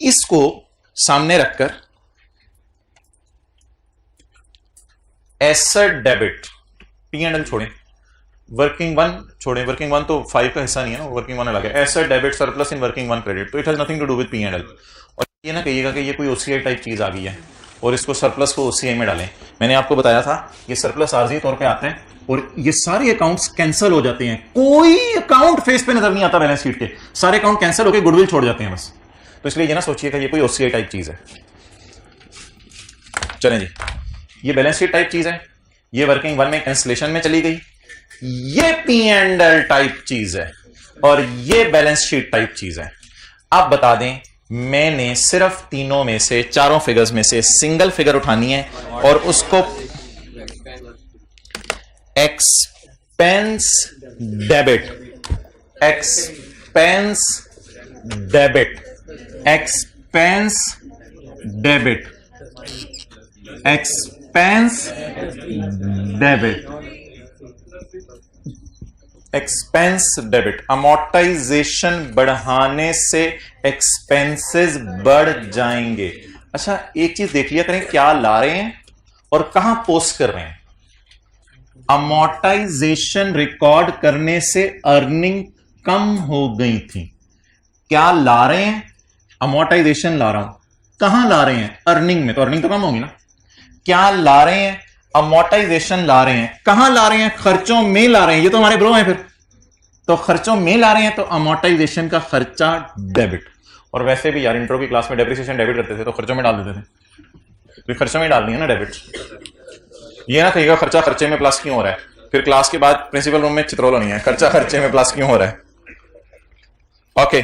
इसको सामने रखकर एसेट डेबिट P&L छोड़ें, वर्किंग 1 छोड़ें, वर्किंग 1 तो 5 का हिस्सा नहीं है ना, वर्किंग 1 अलग है। Asset debit surplus in working 1 credit, तो it has nothing to do with P&L। और ये ना कहिएगा कि ये कोई OCI टाइप चीज आ गई है और इसको सरप्लस को OCI में डालें। मैंने आपको बताया था ये सरप्लस आर्जी तौर पे आते हैं और ये सारे अकाउंट्स कैंसिल हो जाते हैं, कोई अकाउंट फेस पे नजर नहीं आता बैलेंस शीट के, सारे अकाउंट कैंसिल होकर गुडविल छोड़ जाते हैं बस। तो इसलिए ये ना सोचिएगा ये कोई OCI टाइप चीज है। चलें जी, ये बैलेंस शीट टाइप चीज है, ये वर्किंग 1 में कैंसिलेशन में चली गई, ये P&L टाइप चीज है और ये बैलेंस शीट टाइप चीज है। आप बता दें, मैंने सिर्फ तीनों में से, चारों फिगर्स में से सिंगल फिगर उठानी है और उसको expense debit, expense debit, expense debit, expense debit, expense debit. Amortisation बढ़ाने से एक्सपेंसेस बढ़ जाएंगे। अच्छा एक चीज देख लिया करें, क्या ला रहे हैं और कहां पोस्ट कर रहे हैं। अमोर्टाइजेशन रिकॉर्ड करने से अर्निंग कम हो गई थी। क्या ला रहे हैं, अमोर्टाइजेशन ला रहा हूं, कहां ला रहे हैं, अर्निंग में, तो अर्निंग तो कम होगी ना। क्या ला रहे हैं, अमोर्टाइजेशन ला रहे हैं, कहां ला रहे हैं, खर्चों में ला रहे हैं, ये तो हमारे ब्रो हैं फिर, तो खर्चों में ला रहे हैं तो अमोर्टाइजेशन का खर्चा डेबिट। और वैसे भी यार इंट्रो की क्लास में डेप्रिसिएशन डेबिट करते थे तो खर्चों में डाल देते थे, तो खर्चों में डाल दिया ना डेबिट। ये ना कहिएगा खर्चा खर्चे में प्लस क्यों हो रहा है, फिर क्लास के बाद प्रिंसिपल रूम में चित्रोल नहीं है, खर्चा खर्चे में प्लस क्यों हो रहा है। Okay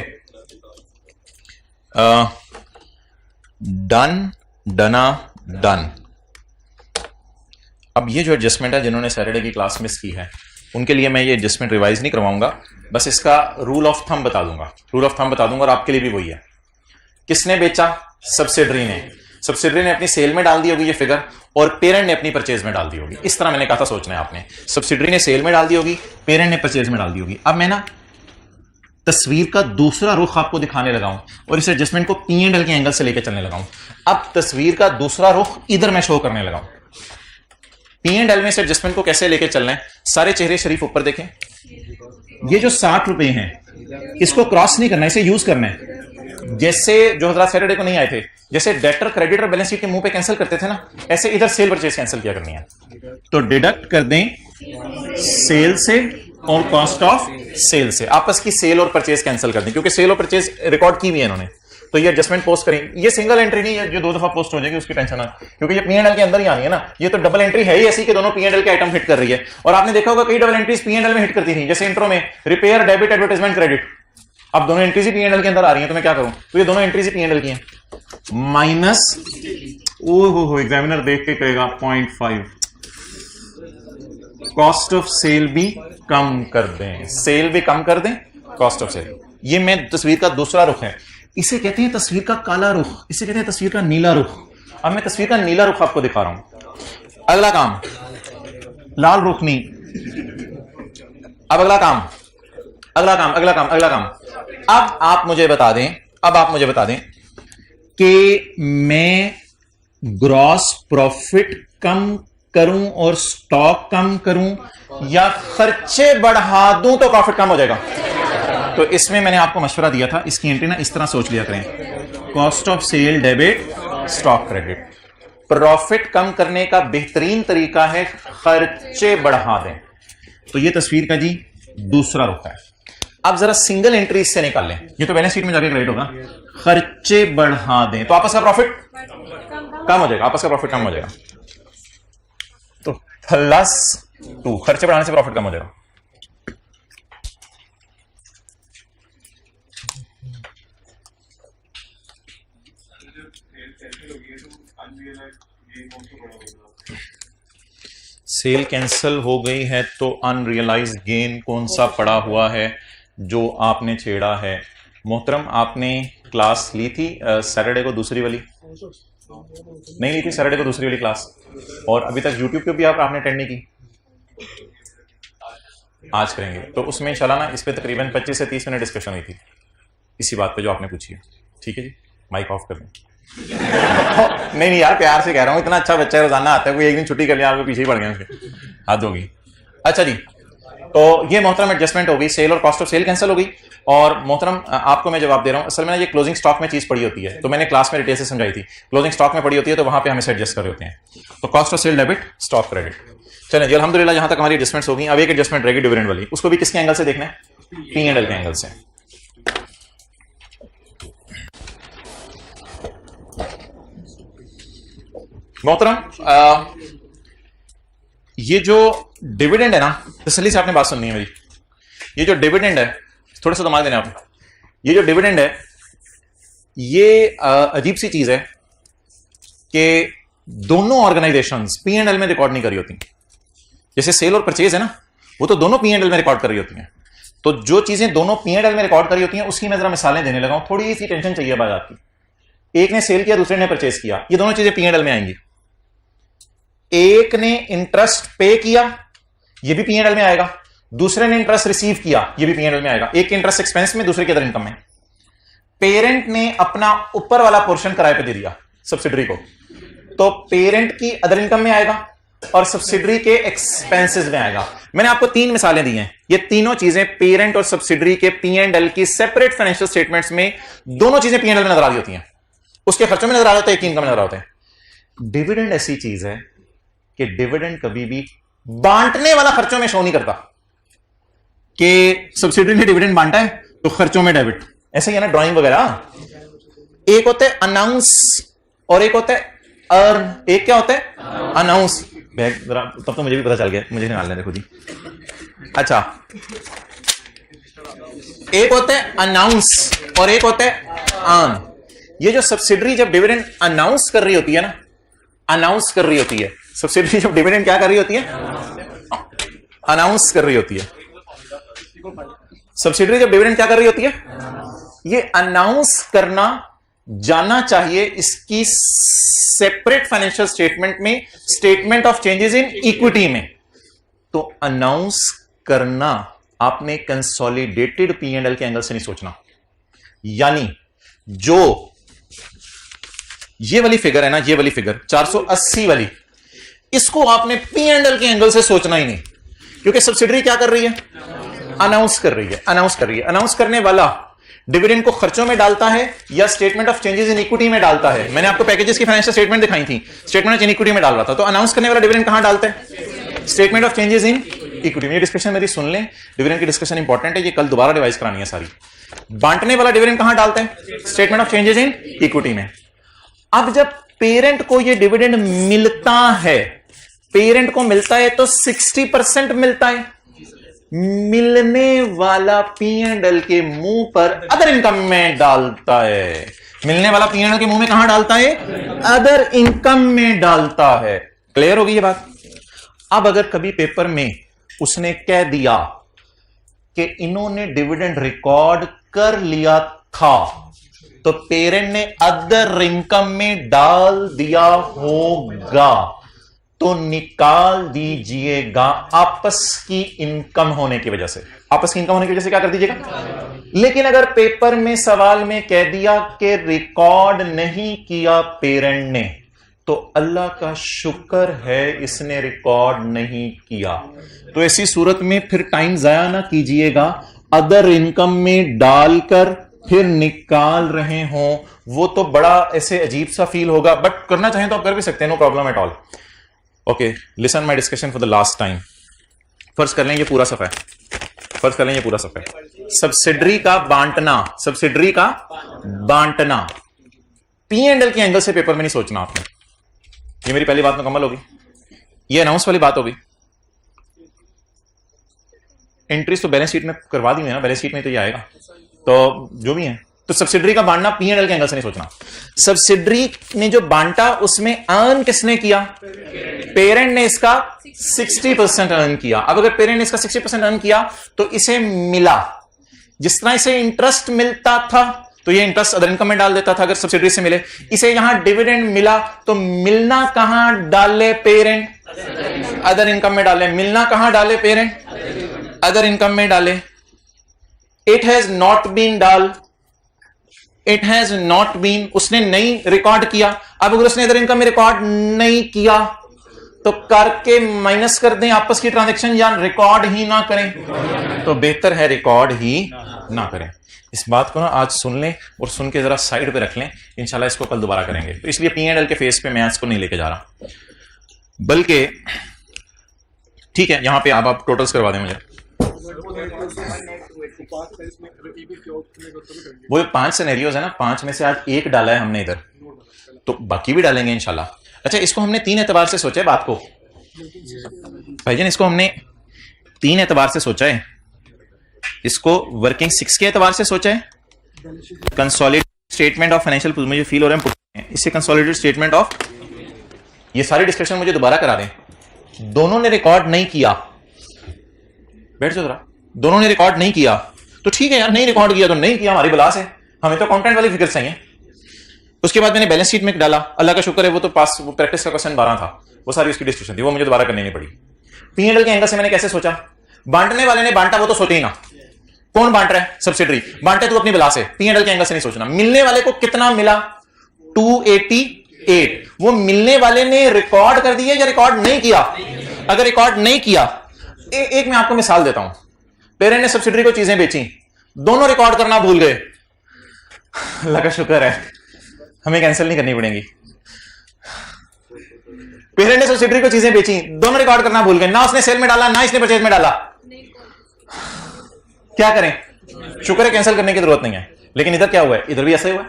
done, done, done. अब ये जो एडजस्टमेंट है, जिन्होंने सैटरडे की क्लास मिस की है उनके लिए मैं ये एडजस्टमेंट रिवाइज नहीं करवाऊंगा, बस इसका रूल ऑफ थंब बता दूंगा, रूल ऑफ थंब बता दूंगा और आपके लिए भी वही है। किसने बेचा, सब्सिडरी ने, सब्सिडरी ने अपनी सेल में डाल दी होगी ये फिगर और पेरेंट ने अपनी परचेज में डाल दी होगी। इस तरह मैंने कहा था सोचना है आपने, सब्सिडरी ने सेल में डाल दी होगी, पेरेंट ने परचेज में डाल दी होगी। अब मैं ना तस्वीर का दूसरा रुख आपको दिखाने लगा हूं और इस एडजस्टमेंट को P&L के एंगल से लेकर चलने लगा हूं। अब तस्वीर का दूसरा रुख इधर मैं शो करने लगा हूं। P&L में इस एडजस्टमेंट को कैसे लेके चलना है, सारे चेहरे शरीफ ऊपर देखें। ये जो 60 रुपए हैं इसको क्रॉस नहीं करना, इसे यूज करना है। जैसे जो हजरात सैटरडे को नहीं आए थे, जैसे डेटर क्रेडिटर बैलेंस शीट के मुंह पे कैंसिल करते थे ना, ऐसे इधर सेल परचेज कैंसिल किया करनी है। तो डिडक्ट कर दें सेल से और कॉस्ट ऑफ सेल से, आपस की सेल और परचेज कैंसिल कर दें, क्योंकि सेल और परचेज रिकॉर्ड की भी है इन्होंने। तो ये एडजस्टमेंट पोस्ट करें, ये सिंगल एंट्री नहीं है जो 2 दफा पोस्ट हो जाएगी उसकी टेंशन ना, क्योंकि ये P&L के अंदर ही आनी है ना। ये तो डबल एंट्री है ही ऐसी कि दोनों P&L के आइटम हिट कर रही है। और आपने देखा होगा कई डबल एंट्रीज P&L में हिट करती थी, जैसे इंट्रो में रिपेयर डेबिट एडवर्टाइजमेंट क्रेडिट। अब दोनों एंट्रीज ही P&L के अंदर आ रही है, तो मैं क्या करूं, तो ये दोनों एंट्रीज ही P&L की हैं। माइनस ओ एग्जामिनर देख के कहेगा 0.5, कॉस्ट ऑफ सेल भी कम कर दें, सेल भी कम कर दें, कॉस्ट ऑफ सेल। ये मैं तस्वीर का दूसरा रुख है, इसे कहते हैं तस्वीर का काला रुख, इसे कहते हैं तस्वीर का नीला रुख। अब मैं तस्वीर का नीला रुख आपको दिखा रहा हूं। अगला काम, लाल रुख नहीं। अब अगला काम, अगला काम, अगला काम, अगला काम। अब आप मुझे बता दें, अब आप मुझे बता दें कि मैं ग्रॉस प्रॉफिट कम करूं और स्टॉक कम करूं या खर्चे बढ़ा दूं तो प्रॉफिट कम हो जाएगा। तो इसमें मैंने आपको मशवरा दिया था, इसकी एंट्री ना इस तरह सोच लिया करें, cost of sale debit, stock credit. Profit कम करने का बेहतरीन तरीका है खर्चे बढ़ा दें। तो ये तस्वीर का जी दूसरा रुख है। अब जरा सिंगल एंट्री इससे निकाल लें, ये तो बैलेंस शीट में जाके क्रेडिट होगा। खर्चे बढ़ा दें तो आपस का प्रॉफिट कम हो जाएगा, आपस का प्रॉफिट कम हो जाएगा। तो +2, खर्चे बढ़ाने से प्रॉफिट कम हो जाएगा। सेल कैंसिल हो गई है तो अनरियलाइज गेन कौन सा पड़ा हुआ है जो आपने छेड़ा है? मोहतरम, आपने क्लास ली थी सैटरडे को, दूसरी वाली नहीं ली थी सैटरडे को, दूसरी वाली क्लास, और अभी तक यूट्यूब पे भी आपने अटेंड नहीं की। आज करेंगे तो उसमें इंशाल्लाह ना इस पे तकरीबन 25 से 30 मिनट डिस्कशन हुई थी इसी बात पे जो आपने पूछी है। ठीक है जी, माइक ऑफ कर दें। नहीं यार, प्यार से कह रहा हूं, इतना अच्छा बच्चा है, रोजाना आता है, कोई एक दिन छुट्टी कर लिया आपको पीछे ही पड़ गए उसके, हद होगी। अच्छा जी, तो ये मोहतरम एडजस्टमेंट हो गई, सेल और कॉस्ट ऑफ सेल कैंसिल हो गई। और मोहतरम आपको मैं जवाब दे रहा हूं, असल में ना ये क्लोजिंग स्टॉक में चीज पड़ी होती है, तो मैंने क्लास में डिटेल से समझाई थी। क्लोजिंग स्टॉक में पड़ी होती है तो वहां पे हमें एडजस्ट कर रहे होते हैं। तो cost of sale debit, stock credit. चलें जी, अल्हम्दुलिल्लाह यहां तक हमारी एडजस्टमेंट्स हो गई। अब एक एडजस्टमेंट रहेगी डिविडेंड वाली, उसको भी किसके एंगल से देखना है? P&L के एंगल से। मोहतरम, ये जो डिविडेंड है ना, तसल्ली से आपने बात सुननी है मेरी। ये जो डिविडेंड है, थोड़ा सा दिमाग देना आपने, ये जो डिविडेंड है ये अजीब सी चीज है कि दोनों ऑर्गेनाइजेशंस P&L में रिकॉर्ड नहीं करी होती। जैसे सेल और परचेज है ना, वो तो दोनों P&L में रिकॉर्ड कर रही होती हैं। तो जो चीजें दोनों P&L में रिकॉर्ड करी होती हैं उसकी मैं जरा मिसालें देने लगा हूं, थोड़ी सी टेंशन चाहिए बात आपकी। एक ने सेल किया, दूसरे ने परचेज किया, ये दोनों चीजें P&L में आएंगी। एक ने इंटरेस्ट पे किया, ये भी P&L में आएगा। दूसरे ने इंटरेस्ट रिसीव किया, ये भी P&L में आएगा। एक के इंटरेस्ट एक्सपेंस में, दूसरे के अदर इनकम में। पेरेंट ने अपना ऊपर वाला पोर्शन किराए पे दे दिया सब्सिडरी को, तो पेरेंट की अदर इनकम में आएगा और सब्सिडरी के एक्सपेंसेस में आएगा। मैंने आपको 3 मिसालें दी हैं, ये तीनों चीजें पेरेंट और सब्सिडरी के P&L की सेपरेट फाइनेंशियल स्टेटमेंट्स में दोनों चीजें P&L में नजर आ रही होती हैं। उसके खर्चों में नजर आ रहा होता है, एक इनकम में नजर आता है। डिविडेंड ऐसी चीज है कि डिविडेंड कभी भी बांटने वाला खर्चों में शो नहीं करता कि सब्सिडरी ने डिविडेंड बांटा है तो खर्चों में डेबिट। ऐसे ही है ना ड्राइंग वगैरह, एक होता है अनाउंस और एक होता है अर्न। एक क्या होता है? अनाउंस। तब तो मुझे भी पता चल गया, मुझे निकाल लें खुद ही। अच्छा, एक होता है अनाउंस और एक होता है अर्न। ये जो सब्सिडरी जब डिविडेंड अनाउंस कर रही होती है ना, अनाउंस कर रही होती है सब्सिडरी, जब डिविडेंड क्या कर रही होती है? अनाउंस कर रही होती है। सब्सिडरी जब डिविडेंड क्या कर रही होती है? ये अनाउंस करना जाना चाहिए इसकी सेपरेट फाइनेंशियल स्टेटमेंट में, statement of changes in equity में। तो अनाउंस करना आपने कंसोलिडेटेड P&L के एंगल से नहीं सोचना। यानी जो ये वाली फिगर है ना, ये वाली फिगर 480 वाली, इसको आपने P&L के एंगल से सोचना ही नहीं, क्योंकि सब्सिडरी क्या कर रही है? अनाउंस कर रही है, अनाउंस कर रही है। अनाउंस करने वाला डिविडेंड को खर्चों में डालता है या statement of changes in equity में डालता है? मैंने आपको पैकेजेस की फाइनेंशियल स्टेटमेंट दिखाई थी, स्टेटमेंट ऑफ इक्विटी में डाल रहा था। तो अनाउंस करने वाला डिविडेंड कहां डालता है? Statement of changes in equity में। ये डिस्कशन मेरी सुन लें, डिविडेंड की डिस्कशन इंपॉर्टेंट है, ये कल दोबारा रिवाइज करानी है सारी। बांटने वाला डिविडेंड कहां डालता है? Statement of changes in equity में। अब जब पेरेंट को ये डिविडेंड मिलता है, पेरेंट को मिलता है तो 60% मिलता है। मिलने वाला P&L के मुंह पर अदर इनकम में डालता है। मिलने वाला P&L के मुंह में कहां डालता है? अदर इनकम में डालता है। क्लियर होगी ये बात? अब अगर कभी पेपर में उसने कह दिया कि इन्होंने डिविडेंड रिकॉर्ड कर लिया था, तो पेरेंट ने अदर इनकम में डाल दिया होगा, तो निकाल दीजिएगा आपस की इनकम होने की वजह से। आपस की इनकम होने की वजह से क्या कर दीजिएगा। लेकिन अगर पेपर में सवाल में कह दिया कि रिकॉर्ड नहीं किया पेरेंट ने, तो अल्लाह का शुक्र है इसने रिकॉर्ड नहीं किया। तो ऐसी सूरत में फिर टाइम जाया ना कीजिएगा, अदर इनकम में डालकर फिर निकाल रहे हों, वो तो बड़ा ऐसे अजीब सा फील होगा। बट करना चाहें तो आप कर भी सकते हैं, no problem at all. Okay, listen my discussion for the last time. फर्ज कर लें ये पूरा सफा है, फर्ज कर लें ये पूरा सफा है। सब्सिडरी का बांटना, सब्सिडरी का बांटना P&L के एंगल से पेपर में नहीं सोचना आपने। ये मेरी पहली बात मुकम्मल होगी, ये अनाउंस वाली बात होगी। एंट्रीज तो बैलेंस शीट में करवा दी है ना, बैलेंस शीट में तो ये आएगा, तो जो भी है। तो सब्सिडरी का बांटना P&L के एंगल से नहीं सोचना। सब्सिडरी ने जो बांटा उसमें अर्न किसने किया, पेरेंट ने इसका 60% अर्न किया। अब अगर पेरेंट ने इसका 60% अर्न किया तो इसे मिला, जिस तरह इसे इंटरेस्ट मिलता था तो ये इंटरेस्ट अदर इनकम में डाल देता था अगर सब्सिडरी से मिले। इसे यहां डिविडेंड मिला तो मिलना कहां डाले पेरेंट, अदर इनकम में डाले। मिलना कहां डाले पेरेंट, अदर इनकम में डाले। इट हैज नॉट बीन डाल, इट हैज नॉट बीन, उसने नहीं रिकॉर्ड किया। अब अगर उसने अदर इनकम में रिकॉर्ड नहीं किया तो करके माइनस कर दें आपस की ट्रांजैक्शन, या रिकॉर्ड ही ना करें, तो बेहतर है रिकॉर्ड ही ना करें। इस बात को ना आज सुन लें और सुन के जरा साइड पे रख लें, इंशाल्लाह इसको कल दोबारा करेंगे। तो इसलिए P&L के फेस पे मैं इसको नहीं लेके जा रहा, बल्कि ठीक है यहां पे आप टोटल्स करवा दें मुझे। वो 5 सिनेरियोज है ना, 5 में से आज एक डाला है हमने इधर, तो बाकी भी डालेंगे इंशाल्लाह। अच्छा, इसको हमने 3 एतबार से सोचा है बात को भाईजान, इसको हमने 3 एतबार से सोचा है। इसको वर्किंग 6 के एतबार से सोचा है, कंसोलिडेटेड स्टेटमेंट ऑफ फाइनेंशियल, मुझे फील हो रहा है इससे कंसोलिडेटेड स्टेटमेंट ऑफ, ये सारी डिस्कशन मुझे दोबारा करा दें। दोनों ने रिकॉर्ड नहीं किया, बैठ जाओ जरा, दोनों ने रिकॉर्ड नहीं किया तो ठीक है यार, नहीं रिकॉर्ड किया तो नहीं किया, हमारी बलास है, हमें तो कंटेंट वाली फिगर चाहिए। उसके बाद मैंने बैलेंस शीट में डाला, अल्लाह का शुक्र है वो तो पास, वो प्रैक्टिस का क्वेश्चन 12 था, वो सारी उसकी डिस्कशन थी, वो मुझे दोबारा करनी नहीं पड़ी। P&L के एंगल से मैंने कैसे सोचा, बांटने वाले ने बांटा वो तो सोचे ही ना, कौन बांट रहा है, सब्सिडरी, बांटे तू अपनी बला से, P&L के एंगल से नहीं सोचना। मिलने वाले को कितना मिला, 288, वो मिलने वाले ने रिकॉर्ड कर दिया या रिकॉर्ड नहीं किया। अगर रिकॉर्ड नहीं किया, एक मैं आपको मिसाल देता हूं, पेरेंट ने सब्सिडरी को चीजें बेची, दोनों रिकॉर्ड करना भूल गए, अल्लाह का शुक्र है हमें कैंसिल नहीं करनी पड़ेगी। पेरेंट ने सब्सिडरी को चीजें बेची, दोनों रिकॉर्ड करना भूल गए, ना उसने सेल में डाला ना इसने परचेज में डाला, क्या करें। शुक्र है कैंसिल करने की जरूरत नहीं है, लेकिन इधर क्या हुआ है, इधर भी ऐसा ही हुआ है।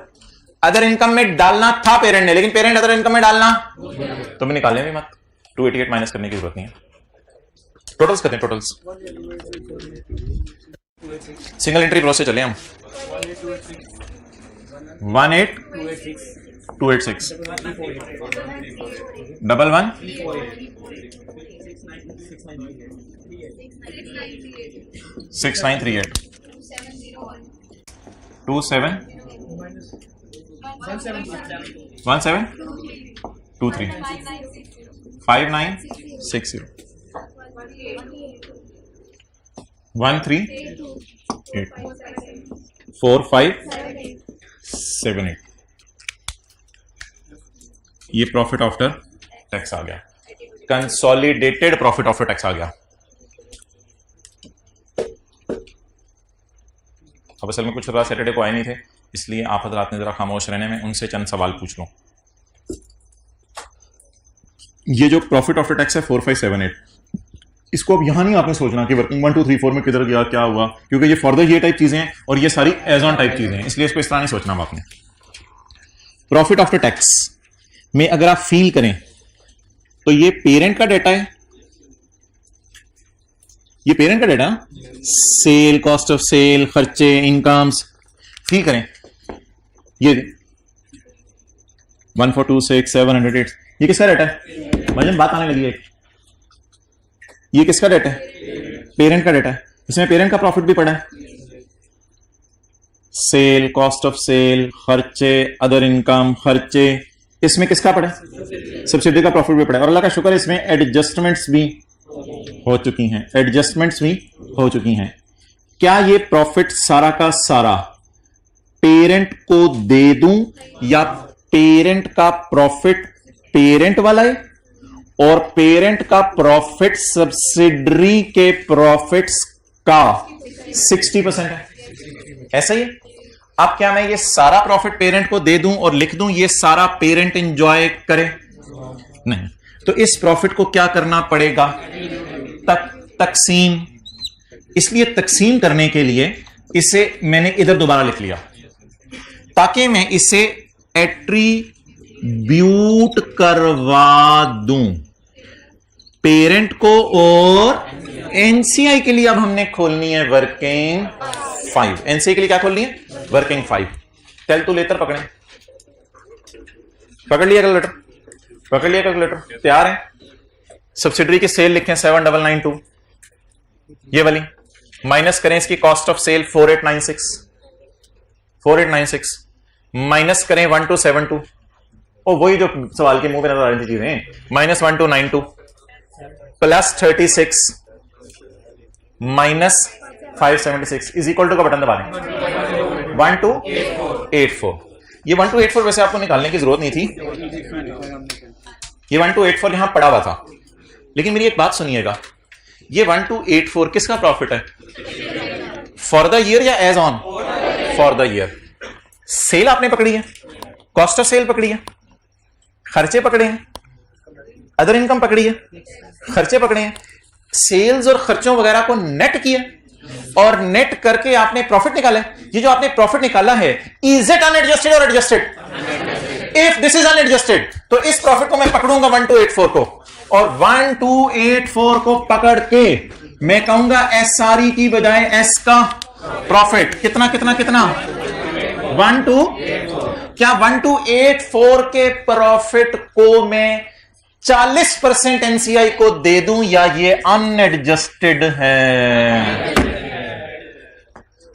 अदर इनकम में डालना था पेरेंट ने, लेकिन पेरेंट अदर इनकम में डालना तो भी निकालने भी मत, 288 माइनस करने की जरूरत नहीं है। टोटल्स करते हैं, टोटल्स सिंगल एंट्री प्रोसेस चले हम। 18286 11 6938 27 1723 5960 138 4578। ये प्रॉफिट आफ्टर टैक्स आ गया, कंसोलिडेटेड प्रॉफिट आफ्टर टैक्स आ गया। अब असल में कुछ हज़रात सैटरडे को आए नहीं थे, इसलिए आप हज़रात ने जरा खामोश रहने में उनसे चंद सवाल पूछ लो। ये जो प्रॉफिट आफ्टर टैक्स है 4578, इसको अब यहां नहीं आपने सोचना कि वर्किंग 1 2 3 4 में किधर गया क्या हुआ, क्योंकि ये फर्दर ये टाइप चीजें हैं और ये सारी एज ऑन टाइप चीजें हैं, इसलिए इसको इस तरह नहीं सोचना आपने। प्रॉफिट आफ्टर टैक्स में अगर आप फील करें तो ये पेरेंट का डेटा है, ये पेरेंट का data, sale, cost of sale, खर्चे, इनकम्स, फील करें ये 1426 708, ये किसका डेटा है, मुझे बात आने लगी है, ये किसका डेटा है, पेरेंट का डेटा है, इसमें पेरेंट का प्रॉफिट भी पड़ा है, सेल, कॉस्ट ऑफ सेल, खर्चे, अदर इनकम, खर्चे, इसमें किसका पड़े? सब्सिडी का प्रॉफिट भी पड़े। और अल्लाह का शुक्र इसमें एडजस्टमेंट्स भी हो चुकी हैं, एडजस्टमेंट्स भी हो चुकी हैं। क्या ये प्रॉफिट सारा का सारा पेरेंट को दे दूं या पेरेंट का प्रॉफिट पेरेंट वाला है और पेरेंट का प्रॉफिट सब्सिडरी के प्रॉफिट्स का 60% है? ऐसा ही है। अब क्या मैं ये सारा प्रॉफिट पेरेंट को दे दूं और लिख दूं ये सारा पेरेंट एंजॉय करे? नहीं। तो इस प्रॉफिट को क्या करना पड़ेगा? तकसीम। इसलिए तकसीम करने के लिए इसे मैंने इधर दोबारा लिख लिया ताकि मैं इसे एट्रीब्यूट करवा दूं पेरेंट को। और एनसीआई के लिए अब हमने खोलनी है वर्किंग 5। एनसीआई के लिए क्या खोलनी है? वर्किंग 5। कैलकुलेटर पकड़ें, पकड़ लिया कैलकुलेटर, पकड़ लिया कैलकुलेटर, तैयार है? सब्सिडरी की सेल लिखें 7992, ये वाली, माइनस करें इसकी कॉस्ट ऑफ सेल 4896 माइनस करें 1272, और वही जो सवाल के मुंह पे नजर आ रही थी चीजें, minus 1292 plus 36 minus 576 is equal to का बटन दबा दें 1284। ये 1284 वैसे आपको निकालने की जरूरत नहीं थी, ये 1284 यहां पड़ा हुआ था। लेकिन मेरी एक बात सुनिएगा, ये 1284 किसका प्रॉफिट है? फॉर द ईयर या as on? For the year. Sale आपने पकड़ी है, कॉस्ट ऑफ सेल पकड़ी है, खर्चे पकड़े हैं, अदर इनकम पकड़ी है, खर्चे पकड़े हैं, सेल्स और खर्चों वगैरह को नेट किया और नेट करके आपने प्रॉफिट निकाला। ये जो आपने प्रॉफिट निकाला है, इज इट अनएडजस्टेड और adjusted? If this is unadjusted तो इस प्रॉफिट को मैं पकड़ूंगा 1284 को, और 1284 को पकड़ के मैं कहूंगा एसआरई की बजाय एस का प्रॉफिट कितना कितना कितना 12। क्या 1284 के प्रॉफिट को मैं 40% एनसीआई को दे दूं या ये अनएडजस्टेड है?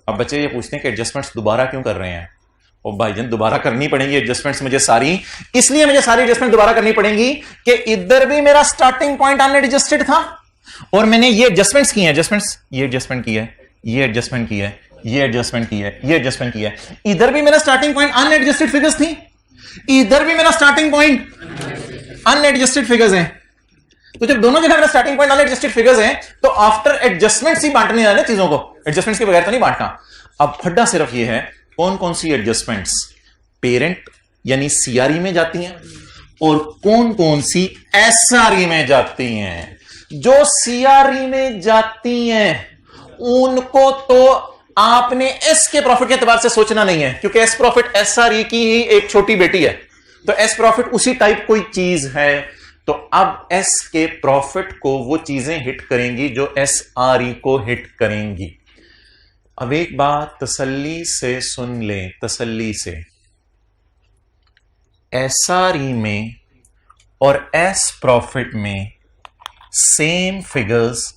अब बच्चे ये पूछते हैं कि एडजस्टमेंट्स दोबारा क्यों कर रहे हैं? ओ भाईजान, दोबारा करनी पड़ेंगी एडजस्टमेंट्स मुझे सारी, इसलिए मुझे सारी एडजस्टमेंट दोबारा करनी पड़ेंगी कि इधर भी मेरा स्टार्टिंग पॉइंट अनएडजस्टेड था और मैंने ये एडजस्टमेंट्स की हैं, एडजस्टमेंट्स, ये एडजस्टमेंट की है, ये एडजस्टमेंट की है, ये एडजस्टमेंट की है, ये एडजस्टमेंट की है। इधर भी मेरा स्टार्टिंग पॉइंट अनएडजस्टेड फिगर्स थी, इधर भी मेरा स्टार्टिंग पॉइंट अनएडजस्टेड फिगर्स हैं। तो जब दोनों जगह मेरा स्टार्टिंग पॉइंट अनएडजस्टेड फिगर्स हैं तो आफ्टर एडजस्टमेंट्स ही बांटने है ना चीजों को, एडजस्टमेंट्स के बगैर तो नहीं बांटना। अब फड्डा सिर्फ ये है कौन कौन सी एडजस्टमेंट्स पेरेंट यानी सीआरई में जाती हैं और कौन कौन सी एसआरई में जाती हैं। जो सीआरई में जाती हैं उनको तो आपने एस के प्रॉफिट के एतबार से सोचना नहीं है, क्योंकि एस प्रॉफिट एसआरई की ही एक छोटी बेटी है, तो एस प्रॉफिट उसी टाइप कोई चीज है। तो अब एस के प्रॉफिट को वो चीजें हिट करेंगी जो एसआरई को हिट करेंगी। अब एक बात तसल्ली से सुन लें, तसल्ली से, एसआरई में और एस प्रॉफिट में सेम फिगर्स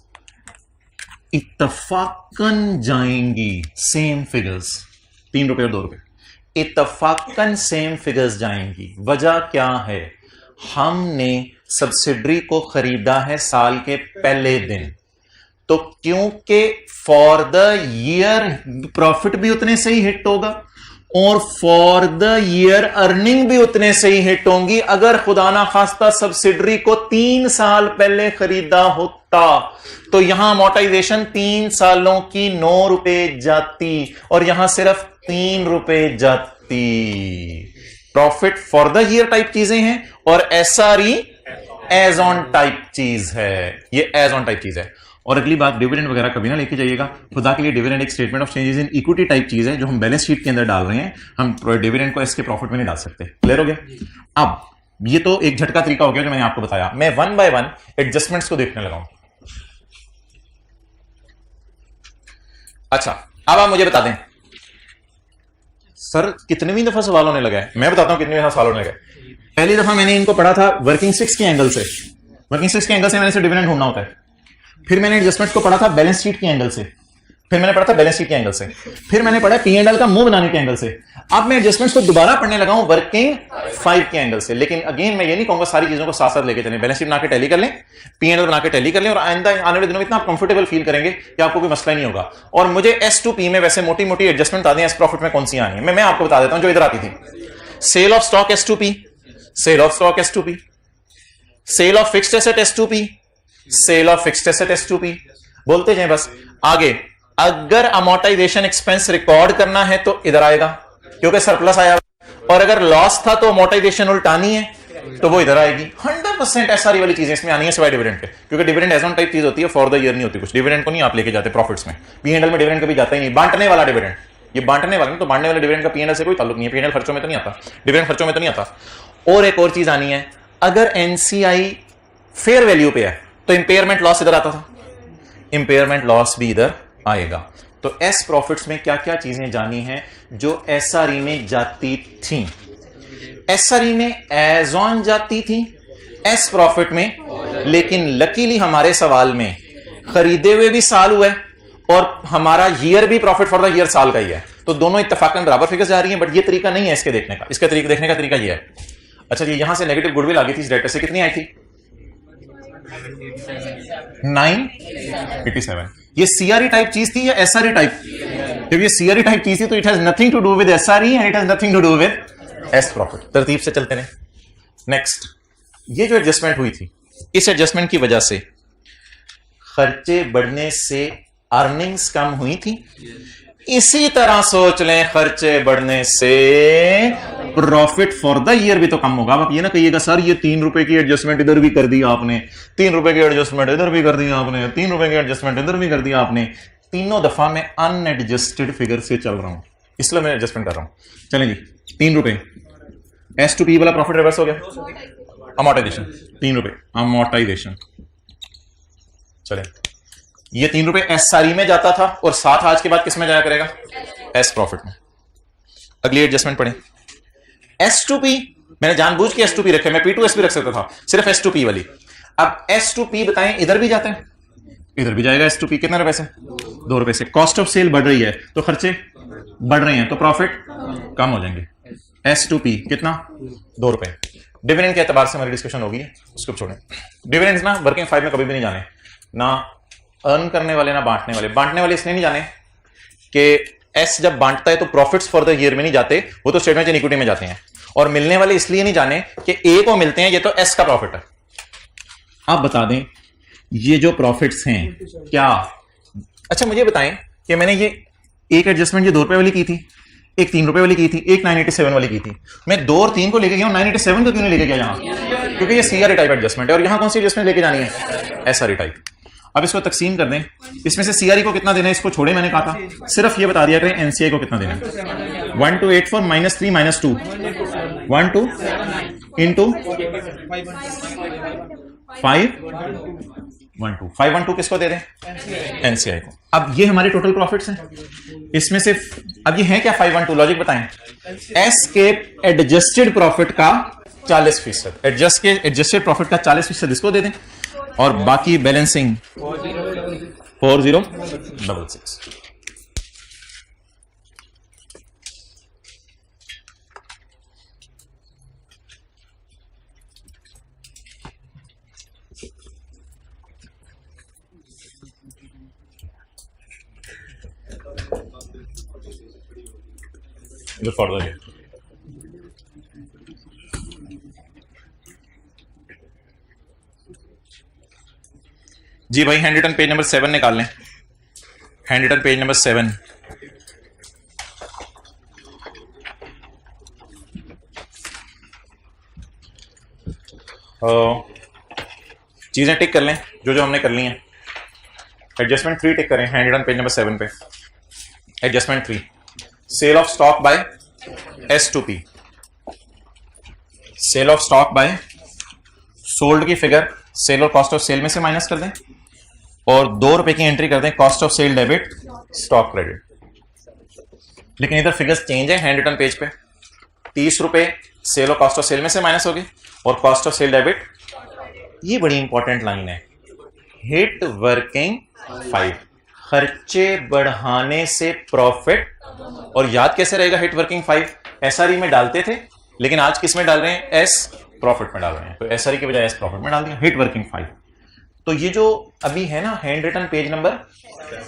इत्तफाकन जाएंगी, सेम फिगर्स, 3 रुपए और 2 रुपए, इत्तफाकन सेम फिगर्स जाएंगी। वजह क्या है? हमने सब्सिडरी को खरीदा है साल के पहले दिन, तो क्योंकि फॉर द ईयर प्रॉफिट भी उतने से ही हिट होगा और फॉर द ईयर अर्निंग भी उतने से ही हिट होंगी। अगर खुदा ना खास्ता सब्सिडरी को 3 साल पहले खरीदा होता तो यहां अमोर्टाइजेशन 3 सालों की 9 रुपए जाती और यहां सिर्फ 3 रुपए जाती। Profit for the year type चीजें हैं और एसआरई एज ऑन टाइप चीज है, ये एज ऑन टाइप चीज है। और अगली बात, डिविडेंड वगैरह कभी ना लेके जाइएगा खुदा के लिए। डिविडेंड एक statement of changes in equity type चीज है जो हम बैलेंस शीट के अंदर डाल रहे हैं, हम डिविडेंड को इसके प्रॉफिट में नहीं डाल सकते। क्लियर हो गया? अब ये तो एक झटका तरीका हो गया जो मैंने आपको बताया। मैं 1 बाय 1 एडजस्टमेंट्स को देखने लगा हूं। अच्छा, अब आप मुझे बता दें सर कितनवीं दफा सवाल होने लगा है? मैं बताता हूं कितनी दफा सवाल होने लगा है। पहली दफा मैंने इनको पढ़ा था वर्किंग 6 के एंगल से, वर्किंग 6 के एंगल से मैंने इसे डिविडेंड ढूंढना होता है। फिर मैंने एडजस्टमेंट्स को पढ़ा था बैलेंस शीट के एंगल से, फिर मैंने पढ़ा था बैलेंस शीट के एंगल से, फिर मैंने पढ़ा P&L का मुंह बनाने के एंगल से। अब मैं एडजस्टमेंट्स को दोबारा पढ़ने लगा हूं वर्किंग 5 के एंगल से। लेकिन अगेन मैं ये नहीं कहूंगा सारी चीजों को साथ साथ लेके चलें, बैलेंस शीट बना के टैली कर लें, P&L बना के टैली कर लें, और आने वाले दिनों में इतना आप कंफर्टेबल फील करेंगे कि आपको कोई मसला ही नहीं होगा। और मुझे S2P में वैसे मोटी मोटी एडजस्टमेंट बता दें एस प्रॉफिट में कौन सी आनी है, मैं आपको बता देता हूं जो इधर आती थी। Sale of stock S2P, sale of stock S2P, sale of fixed asset S2P, sale of fixed asset S2P, बोलते जाएं बस। आगे अगर अमोर्टाइजेशन एक्सपेंस रिकॉर्ड करना है तो इधर आएगा क्योंकि सरप्लस आया, और अगर लॉस था तो अमोर्टाइजेशन उल्टानी है तो वो इधर आएगी। 100% ऐसी वाली चीजें इसमें आनी है सिवाय डिविडेंड के, क्योंकि डिविडेंड एज ऑन टाइप चीज होती है, फॉर द ईयर नहीं होती कुछ। डिविडेंड को नहीं आप लेके जाते प्रॉफिट्स में, P&L में डिविडेंड कभी जाता ही नहीं। बांटने वाला डिविडेंड, ये बांटने वाला, तो बांटने वाले डिविडेंड का P&L से कोई ताल्लुक नहीं है, P&L खर्चों में तो नहीं आता, डिविडेंड खर्चों में तो नहीं आता। और एक और चीज आनी है, अगर NCI फेयर वैल्यू पे है तो इंपेयरमेंट लॉस इधर आता था, इंपेयरमेंट लॉस भी इधर आएगा। तो एस प्रॉफिट्स में क्या क्या चीजें जानी हैं जो SRE में जाती थी। SRE में एज ऑन जाती थी, एस प्रॉफिट में, लेकिन लकीली हमारे सवाल में खरीदे हुए भी साल हुआ है और हमारा ईयर भी प्रॉफिट फॉर द ईयर साल का ही है, तो दोनों इत्तेफाकन बराबर फिगर्स जा रही हैं। बट ये तरीका नहीं है इसके देखने का, इसका देखने का तरीका ये है। अच्छा जी, यहां से नेगेटिव गुडविल आ गई थी इस डेटा से, कितनी आई थी? 987। ये CRE टाइप चीज थी या SRE टाइप? जब ये CRE टाइप चीज थी तो it has nothing to do with SRE and it has nothing to do with S profit. तरतीब से चलते रहे। नेक्स्ट, ये जो एडजस्टमेंट हुई थी, इस एडजस्टमेंट की वजह से खर्चे बढ़ने से अर्निंग्स कम हुई थी। इसी तरह सोच लें, खर्चे बढ़ने से प्रॉफिट फॉर द ईयर भी तो कम होगा। आप ये ना कहिएगा सर ये 3 रुपए की एडजस्टमेंट इधर भी कर दी आपने, 3 रुपए की एडजस्टमेंट इधर भी कर दी आपने, 3 रुपए की एडजस्टमेंट इधर भी कर दी आपने। तीनों दफा मैं अनएडजस्टेड फिगर से चल रहा हूं, इसलिए मैं एडजस्टमेंट कर रहा हूं। चलें जी, 3 रुपए S2P वाला प्रॉफिट रिवर्स हो गया, अमोर्टाइजेशन 3 रुपए अमोर्टाइजेशन। चले, ये 3 रुपए SRE में जाता था और 7 आज के बाद किस में जाया करेगा? एस प्रॉफिट में। अगली एडजस्टमेंट पढ़े, S2P मैंने जानबूझ के S2P रखे, मैं P2S भी रख सकता था, सिर्फ S2P वाली। अब S2P बताएं इधर भी जाता है, इधर भी जाएगा S2P। कितने रुपए से? 2 रुपए से। कॉस्ट ऑफ सेल बढ़ रही है तो खर्चे बढ़ रहे हैं तो प्रॉफिट कम हो जाएंगे। S2P कितना? 2 रुपए। डिविडेंड के एतबार से हमारी डिस्कशन होगी, उसको छोड़ें। डिविडेंड्स ना वर्किंग 5 में कभी भी नहीं जाने, ना अर्न करने वाले ना बांटने वाले। बांटने वाले इसलिए नहीं जाने कि एस जब बांटता है तो प्रॉफिट्स फॉर द ईयर में नहीं जाते, वो तो स्टेटमेंट इक्विटी में जाते हैं। और मिलने वाले इसलिए नहीं जाने कि ए को मिलते हैं, ये तो एस का प्रॉफिट है। आप बता दें ये जो प्रॉफिट्स हैं क्या? अच्छा मुझे बताएं कि मैंने ये एक एडजस्टमेंट ये 2 रुपए वाली की थी, एक 3 रुपए वाली की थी, एक 987 वाली की थी। मैं 2 और 3 को लेके गया हूं, 987 को क्यों नहीं लेके गया यहां? क्योंकि ये CRE टाइप एडजस्टमेंट है और यहां कौन सी एडजस्टमेंट लेके जानी है? SRE type. अब इसको तकसीम कर दें, इसमें से CRE को कितना देना है इसको छोड़े, मैंने कहा था सिर्फ ये बता दिया करें NCI को कितना देना है। 1284 माइनस 3 माइनस 2 12 इंटू 512 किसको दे दें? NCI को। अब ये हमारे टोटल प्रॉफिट्स हैं, इसमें से अब ये है क्या 512? लॉजिक बताएं। एस के एडजस्टेड प्रॉफिट का 40%, एडजस्टेड प्रॉफिट का 40% इसको दे दें और बाकी बैलेंसिंग 4066। फॉर जी भाई, हैंड रिटन पेज नंबर 7 निकाल लें। Hand written page number 7। चीजें टिक कर लें जो जो हमने कर ली हैं। एडजस्टमेंट 3 टिक करें हैंड रिटन पेज नंबर 7 पे। Adjustment 3, sale of stock by S2P। Sale of stock by, sold की फिगर सेल और कॉस्ट ऑफ सेल में से माइनस कर दें और 2 रुपए की एंट्री कर दें cost of sale debit stock credit. लेकिन इधर फिगर्स चेंज है हैंड रिटन पेज पे। 30 रुपए सेल और कॉस्ट ऑफ सेल में से माइनस हो गए और कॉस्ट ऑफ सेल डेबिट, ये बड़ी इंपॉर्टेंट लाइन है, हिट वर्किंग 5। खर्चे बढ़ाने से प्रॉफिट, और याद कैसे रहेगा हिट वर्किंग 5 एसआरई में डालते थे, लेकिन आज किस में डाल रहे हैं, एस प्रॉफिट में डाल रहे हैं, तो एसआरई की बजाय एस प्रॉफिट में डाल दिया, हिट वर्किंग 5। तो ये जो अभी है ना हैंड रिटन पेज नंबर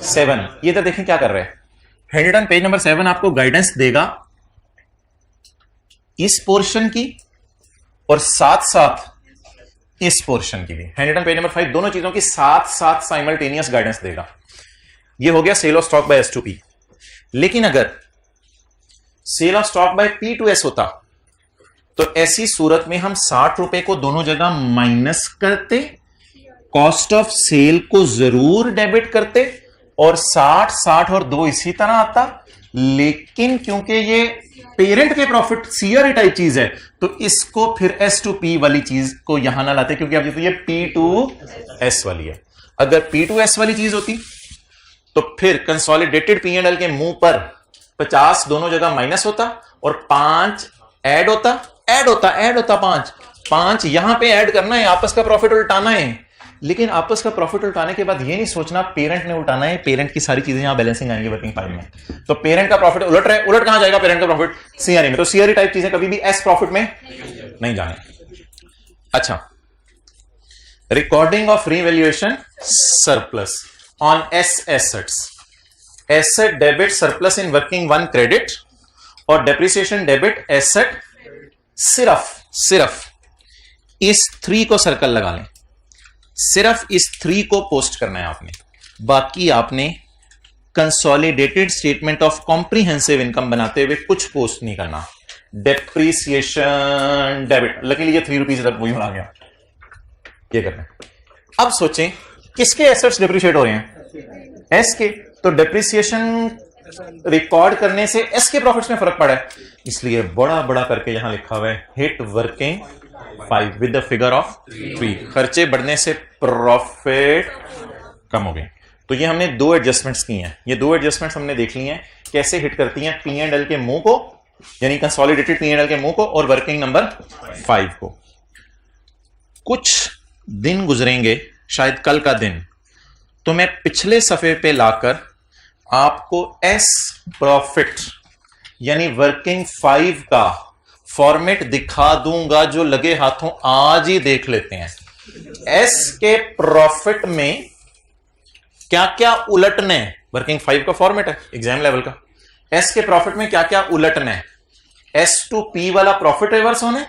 7, ये तो देखें क्या कर रहे हैं। हैंड रिटन पेज नंबर 7 आपको गाइडेंस देगा इस पोर्शन की और साथ साथ इस पोर्शन की भी। हैंड रिटन पेज नंबर 5 दोनों चीजों की साथ साथ साइमल्टेनियस गाइडेंस देगा। ये हो गया cell of stock by S2P। लेकिन अगर cell of stock bye P2S होता तो ऐसी सूरत में हम 60 रुपए को दोनों जगह माइनस करते, कॉस्ट ऑफ सेल को जरूर डेबिट करते, और 60 और 2 इसी तरह आता। लेकिन क्योंकि ये पेरेंट के प्रॉफिट सीआरए टाइप चीज है, तो इसको फिर S2P वाली चीज को यहां ना लाते, क्योंकि अब ये P2S वाली है। अगर P2S वाली चीज होती तो फिर कंसोलिडेटेड P&L के मुंह पर 50 दोनों जगह माइनस होता और 5 ऐड होता 5 यहां पे ऐड करना है, आपस का प्रॉफिट उल्टाना है। लेकिन आपस का प्रॉफिट उल्टाने के बाद ये नहीं सोचना पेरेंट ने उल्टाना है, पेरेंट की सारी चीजें यहां बैलेंसिंग आएंगी वर्किंग 5 में। तो पेरेंट का प्रॉफिट उलट रहा है, उलट कहां जाएगा पेरेंट का प्रॉफिट, सीआरए में। तो सीआरए टाइप चीजें कभी भी एस प्रॉफिट में नहीं जाने। अच्छा, recording of revaluation surplus on S assets, asset debit surplus in working 1 credit और डेप्रिसिएशन डेबिट एसेट। सिर्फ इस 3 को सर्कल लगा लें, सिर्फ इस 3 को पोस्ट करना है आपने। बाकी आपने consolidated statement of comprehensive income बनाते हुए कुछ पोस्ट नहीं करना। डेप्रिसिएशन डेबिट, लकीली ये 3 रुपीज तक वही आ गया, ये करना है। अब सोचें किसके एसेट्स डिप्रिशिएट हो रहे हैं, एस के। तो डेप्रिसिएशन रिकॉर्ड करने से एस के प्रॉफिट्स में फर्क पड़ा है, इसलिए बड़ा बड़ा करके यहां लिखा हुआ है hit working 5 with the figure of 3। खर्चे बढ़ने से प्रॉफिट कम हो गए। तो ये हमने 2 एडजस्टमेंट्स की हैं। ये 2 एडजस्टमेंट्स हमने देख ली हैं कैसे हिट करती हैं P&L के मुंह को, यानी कंसोलिडेटेड P&L के मुंह को, और वर्किंग नंबर 5 को। कुछ दिन गुजरेंगे, शायद कल का दिन, तो मैं पिछले सफे पे लाकर आपको एस प्रॉफिट यानी वर्किंग 5 का फॉर्मेट दिखा दूंगा, जो लगे हाथों आज ही देख लेते हैं। एस के प्रॉफिट में क्या क्या उलटने, वर्किंग 5 का फॉर्मेट है एग्जाम लेवल का। एस के प्रॉफिट में क्या क्या उलटने, S2P वाला प्रॉफिट रिवर्स होने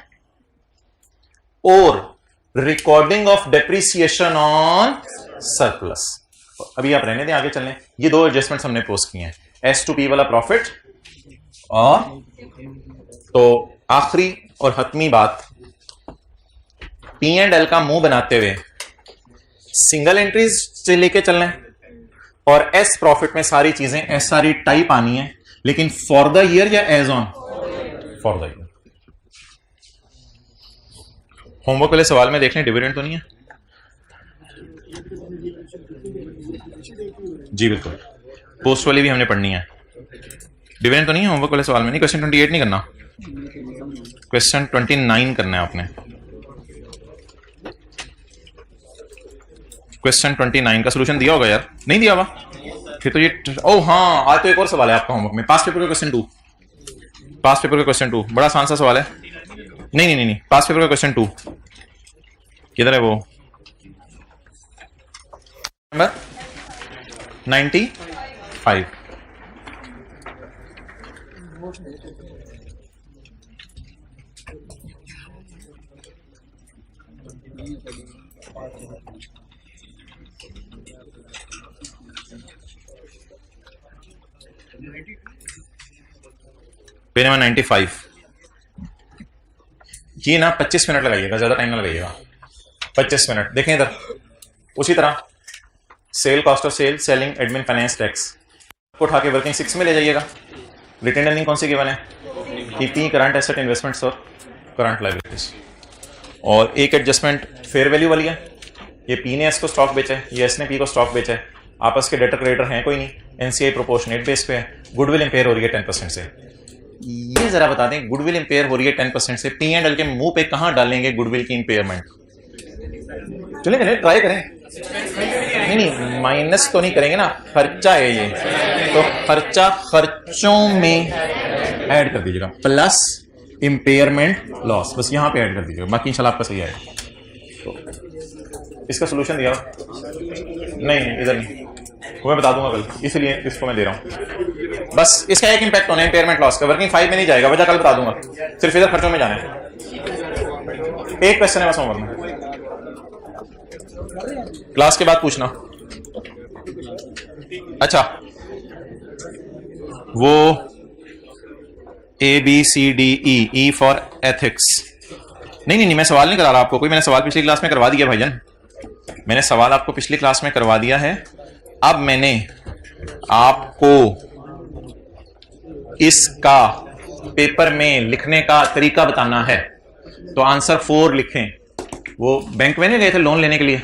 और recording of depreciation on surplus. अभी आप रहने दें, आगे चलें। ये 2 एडजस्टमेंट्स हमने पोस्ट किए हैं, S2P वाला प्रॉफिट, और तो आखिरी और हतमी बात, P&L का मुंह बनाते हुए सिंगल एंट्रीज से लेके चलना है, और एस प्रॉफिट में सारी चीजें SRE टाइप आनी है, लेकिन फॉर द ईयर या as on, for the year. Homework वाले सवाल में देख लें, डिविडेंड तो नहीं है जी, बिल्कुल। पोस्ट वाली भी हमने पढ़नी है, डिविडेंड तो नहीं है होमवर्क वाले सवाल में। नहीं, क्वेश्चन 28 नहीं करना, क्वेश्चन 29 करना है आपने। क्वेश्चन 29 का सोल्यूशन दिया होगा यार, नहीं दिया हुआ फिर तो ये, ओ हाँ, आज तो एक और सवाल है आपका होमवर्क में, पास्ट पेपर का क्वेश्चन 2, पास्ट पेपर का क्वेश्चन 2 बड़ा आसान सा सवाल है। नहीं, पास्ट पेपर का क्वेश्चन 2 किधर है, वो नंबर 95। Page number 95। ये ना 25 मिनट लगाइएगा, ज्यादा टाइम ना लगाइएगा, 25 मिनट। देखें इधर, उसी तरह sale, cost of sale, selling, admin, finance, tax को उठा के वर्किंग 6 में ले जाइएगा। रिटेन अर्निंग कौन सी गिवन है, टीपी, करंट एसेट, इन्वेस्टमेंट्स और करंट लायबिलिटीज। और एक एडजस्टमेंट फेयर वैल्यू वाली है, ये पी ने एस को स्टॉक बेचा है, ये एस ने पी को स्टॉक बेचा है, आपस के डेटर क्रेडिटर हैं कोई नहीं, एनसीआई प्रोपोर्शनेट बेस पे है, गुडविल इंपेयर हो रही है 10% से। ये जरा बता दें, गुडविल इंपेयर हो रही है 10% से, P&L के मुंह पे कहां डालेंगे गुडविल की इंपेयरमेंट? चलें, ट्राई करें। नहीं नहीं, माइनस तो नहीं करेंगे ना, खर्चा है ये, तो खर्चा खर्चों में ऐड कर दीजिएगा, प्लस इंपेयरमेंट लॉस, बस यहां पे ऐड कर दीजिएगा, बाकी इंशाल्लाह आपका सही आएगा। तो इसका सोल्यूशन दिया नहीं, इधर नहीं, वो मैं बता दूंगा कल, इसलिए इसको मैं दे रहा हूं। बस इसका एक इंपैक्ट होना है इंपेयरमेंट लॉस का, वर्किंग 5 में नहीं जाएगा, वजह कल बता दूंगा, सिर्फ इधर खर्चों में जाना है। एक क्वेश्चन है बस होमवर्क में, क्लास के बाद पूछना। अच्छा, वो ABCDE फॉर एथिक्स, नहीं, मैं सवाल नहीं करा रहा आपको कोई, मैंने सवाल पिछली क्लास में करवा दिया भाईजान, मैंने सवाल आपको पिछली क्लास में करवा दिया है। अब मैंने आपको इसका पेपर में लिखने का तरीका बताना है, तो आंसर 4 लिखें। वो बैंक में नहीं गए थे लोन लेने के लिए,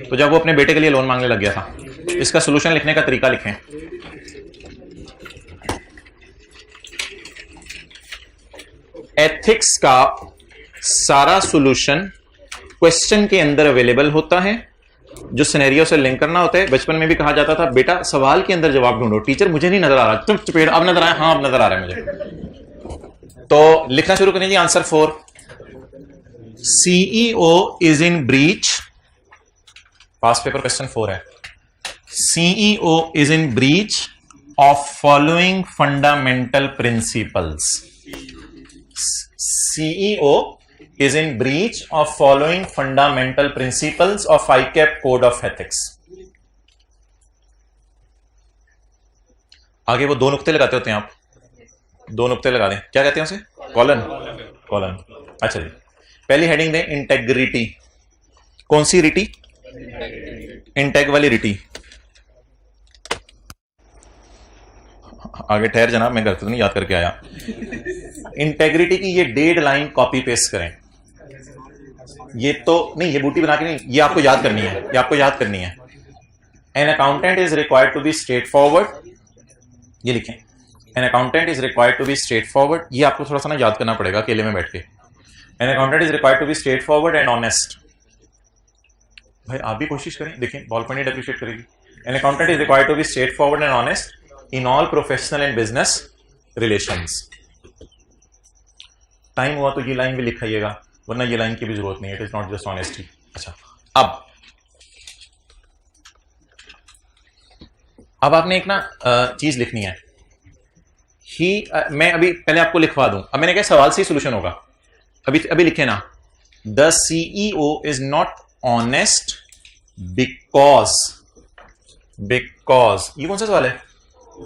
तो जब वो अपने बेटे के लिए लोन मांगने लग गया था, इसका सोल्यूशन लिखने का तरीका लिखें। एथिक्स का सारा सॉल्यूशन क्वेश्चन के अंदर अवेलेबल होता है, जो सिनेरियो से लिंक करना होता है। बचपन में भी कहा जाता था बेटा सवाल के अंदर जवाब ढूंढो, टीचर मुझे नहीं नजर आ रहा, तुम चुपेड़, अब नजर आया, हाँ अब नजर आ रहा है मुझे। तो लिखना शुरू करें जी, answer 4, CEO is in breach, past paper question 4 है, CEO is in breach of following fundamental principles, CEO is in breach of following fundamental principles of ICAP code of ethics। आगे वो 2 नुक्ते लगाते होते हैं आप, 2 नुक्ते लगा दें, क्या कहते हैं उसे, कॉलन। अच्छा जी, पहली हेडिंग दें इंटेग्रिटी, कौन सी रिटी, इंटेग वाली रिटी। आगे ठहर जनाब, मैं घर तो नहीं याद करके आया। इंटेग्रिटी की ये 1.5 लाइन कॉपी पेस्ट करें, ये तो नहीं, ये बूटी बना के नहीं, ये आपको याद करनी है, ये आपको याद करनी है। An accountant is required to be straightforward, ये लिखें, an accountant is required to be straightforward, ये आपको थोड़ा सा ना याद करना पड़ेगा अकेले में बैठ के। An accountant is required to be straightforward and honest, भाई आप भी कोशिश करें, देखिए बॉल पॉइंट अप्रिशिएट करेगी। An accountant is required to be straightforward and honest in all professional and business relations. Time हुआ तो ये लाइन भी लिखाइएगा, वरना ये लाइन की भी जरूरत नहीं है, it is not just honesty. अच्छा, अब आपने एक ना चीज लिखनी है ही, मैं अभी पहले आपको लिखवा दूं, अब मैंने कहा सवाल से ही सोल्यूशन होगा, अभी लिखे ना, the CEO is not honest because, ये कौन सा सवाल है,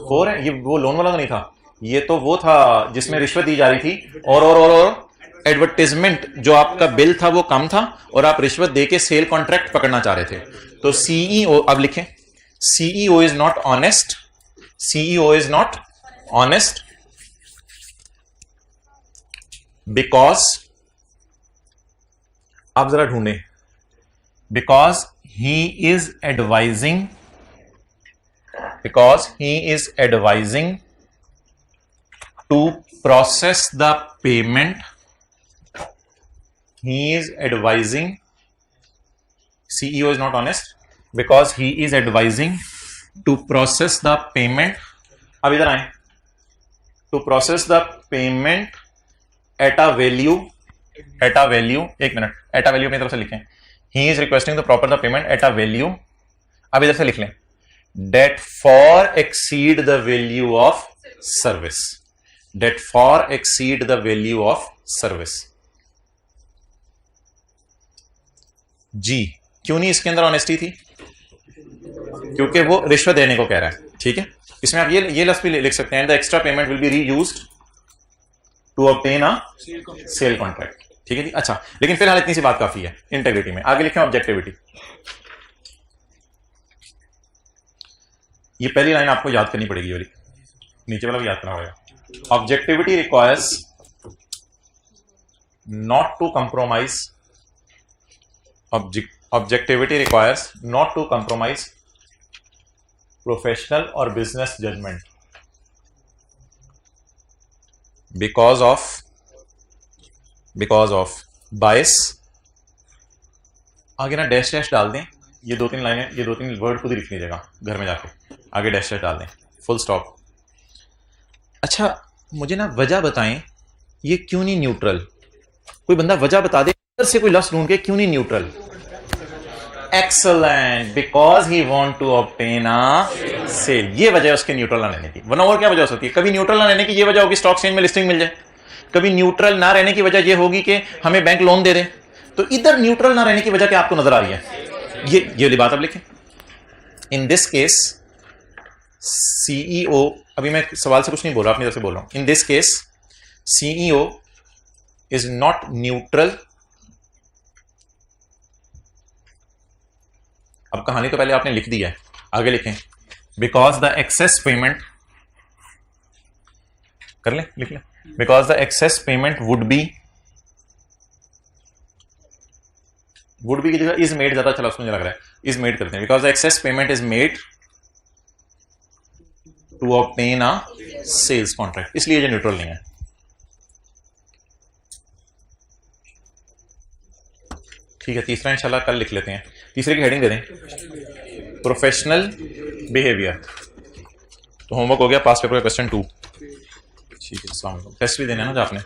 4 है, ये वो लोन वाला तो नहीं था, ये तो वो था जिसमें रिश्वत दी जा रही थी, और एडवर्टाइजमेंट जो आपका बिल था वो कम था, और आप रिश्वत देके सेल कॉन्ट्रैक्ट पकड़ना चाह रहे थे। तो CEO, अब लिखें CEO is not honest, CEO is not honest because, आप जरा ढूंढें, because he is advising to process the payment, he is advising, CEO is not honest because he is advising to process the payment, अब इधर आए, to process the payment at a value, एक minute, at a value अपनी तरफ से लिखें, he is requesting to proper the payment at a value, अब इधर से लिख लें, that far exceed the value of service, that far exceed the value of service। जी, क्यों नहीं इसके अंदर ऑनेस्टी थी, क्योंकि वो रिश्वत देने को कह रहा है, ठीक है। इसमें आप ये लफ्ज भी लिख सकते हैं, the extra payment will be reused to obtain a sale contract, ठीक है जी। अच्छा, लेकिन फिलहाल इतनी सी बात काफी है इंटेग्रिटी में। आगे लिखें ऑब्जेक्टिविटी, ये पहली लाइन आपको याद करनी पड़ेगी, वाली नीचे वाला भी याद करना पड़ेगा। Objectivity requires not to compromise, objectivity requires not to compromise professional or business judgment because of bias, आगे ना डैश डैश डाल दें, ये 2-3 लाइनें, ये 2-3 वर्ड खुद ही लिख लीजिएगा घर में जाके, आगे डैश डाल दें, फुल स्टॉप। अच्छा मुझे ना वजह बताएं, ये क्यों नहीं न्यूट्रल? कोई बंदा वजह बता दे, इधर से कोई लफ्ज ढूंढ के क्यों नहीं neutral? Excellent, because he want to obtain a sale, ये वजह है उसके न्यूट्रल ना रहने की। वरना और क्या वजह हो सकती है? कभी न्यूट्रल ना रहने की ये वजह होगी स्टॉक एक्सचेंज में लिस्टिंग मिल जाए, कभी न्यूट्रल ना रहने की वजह ये होगी कि हमें बैंक लोन दे दे। तो इधर न्यूट्रल ना रहने की वजह क्या आपको नजर आ रही है? ये वाली बात आप लिखें। इन दिस केस सीईओ, अभी मैं सवाल से कुछ नहीं बोल रहा, अपनी तरफ से बोल रहा हूं। In this case CEO is not neutral. अब कहानी तो पहले आपने लिख दी है, आगे लिखें बिकॉज द एक्सेस पेमेंट, कर लें, लिख लें, because the excess payment would be की जगह इज मेड ज्यादा अच्छा मुझे लग रहा है, इज मेड करते हैं। Because the excess payment is made to obtain a sales contract, इसलिए ये न्यूट्रल नहीं है। ठीक है, तीसरा इंशाल्लाह कल लिख लेते हैं। तीसरे की हेडिंग दे दें, प्रोफेशनल बिहेवियर। तो होमवर्क हो गया, पास पेपर का क्वेश्चन 2। ठीक है, टेस्ट भी देना है ना आपने।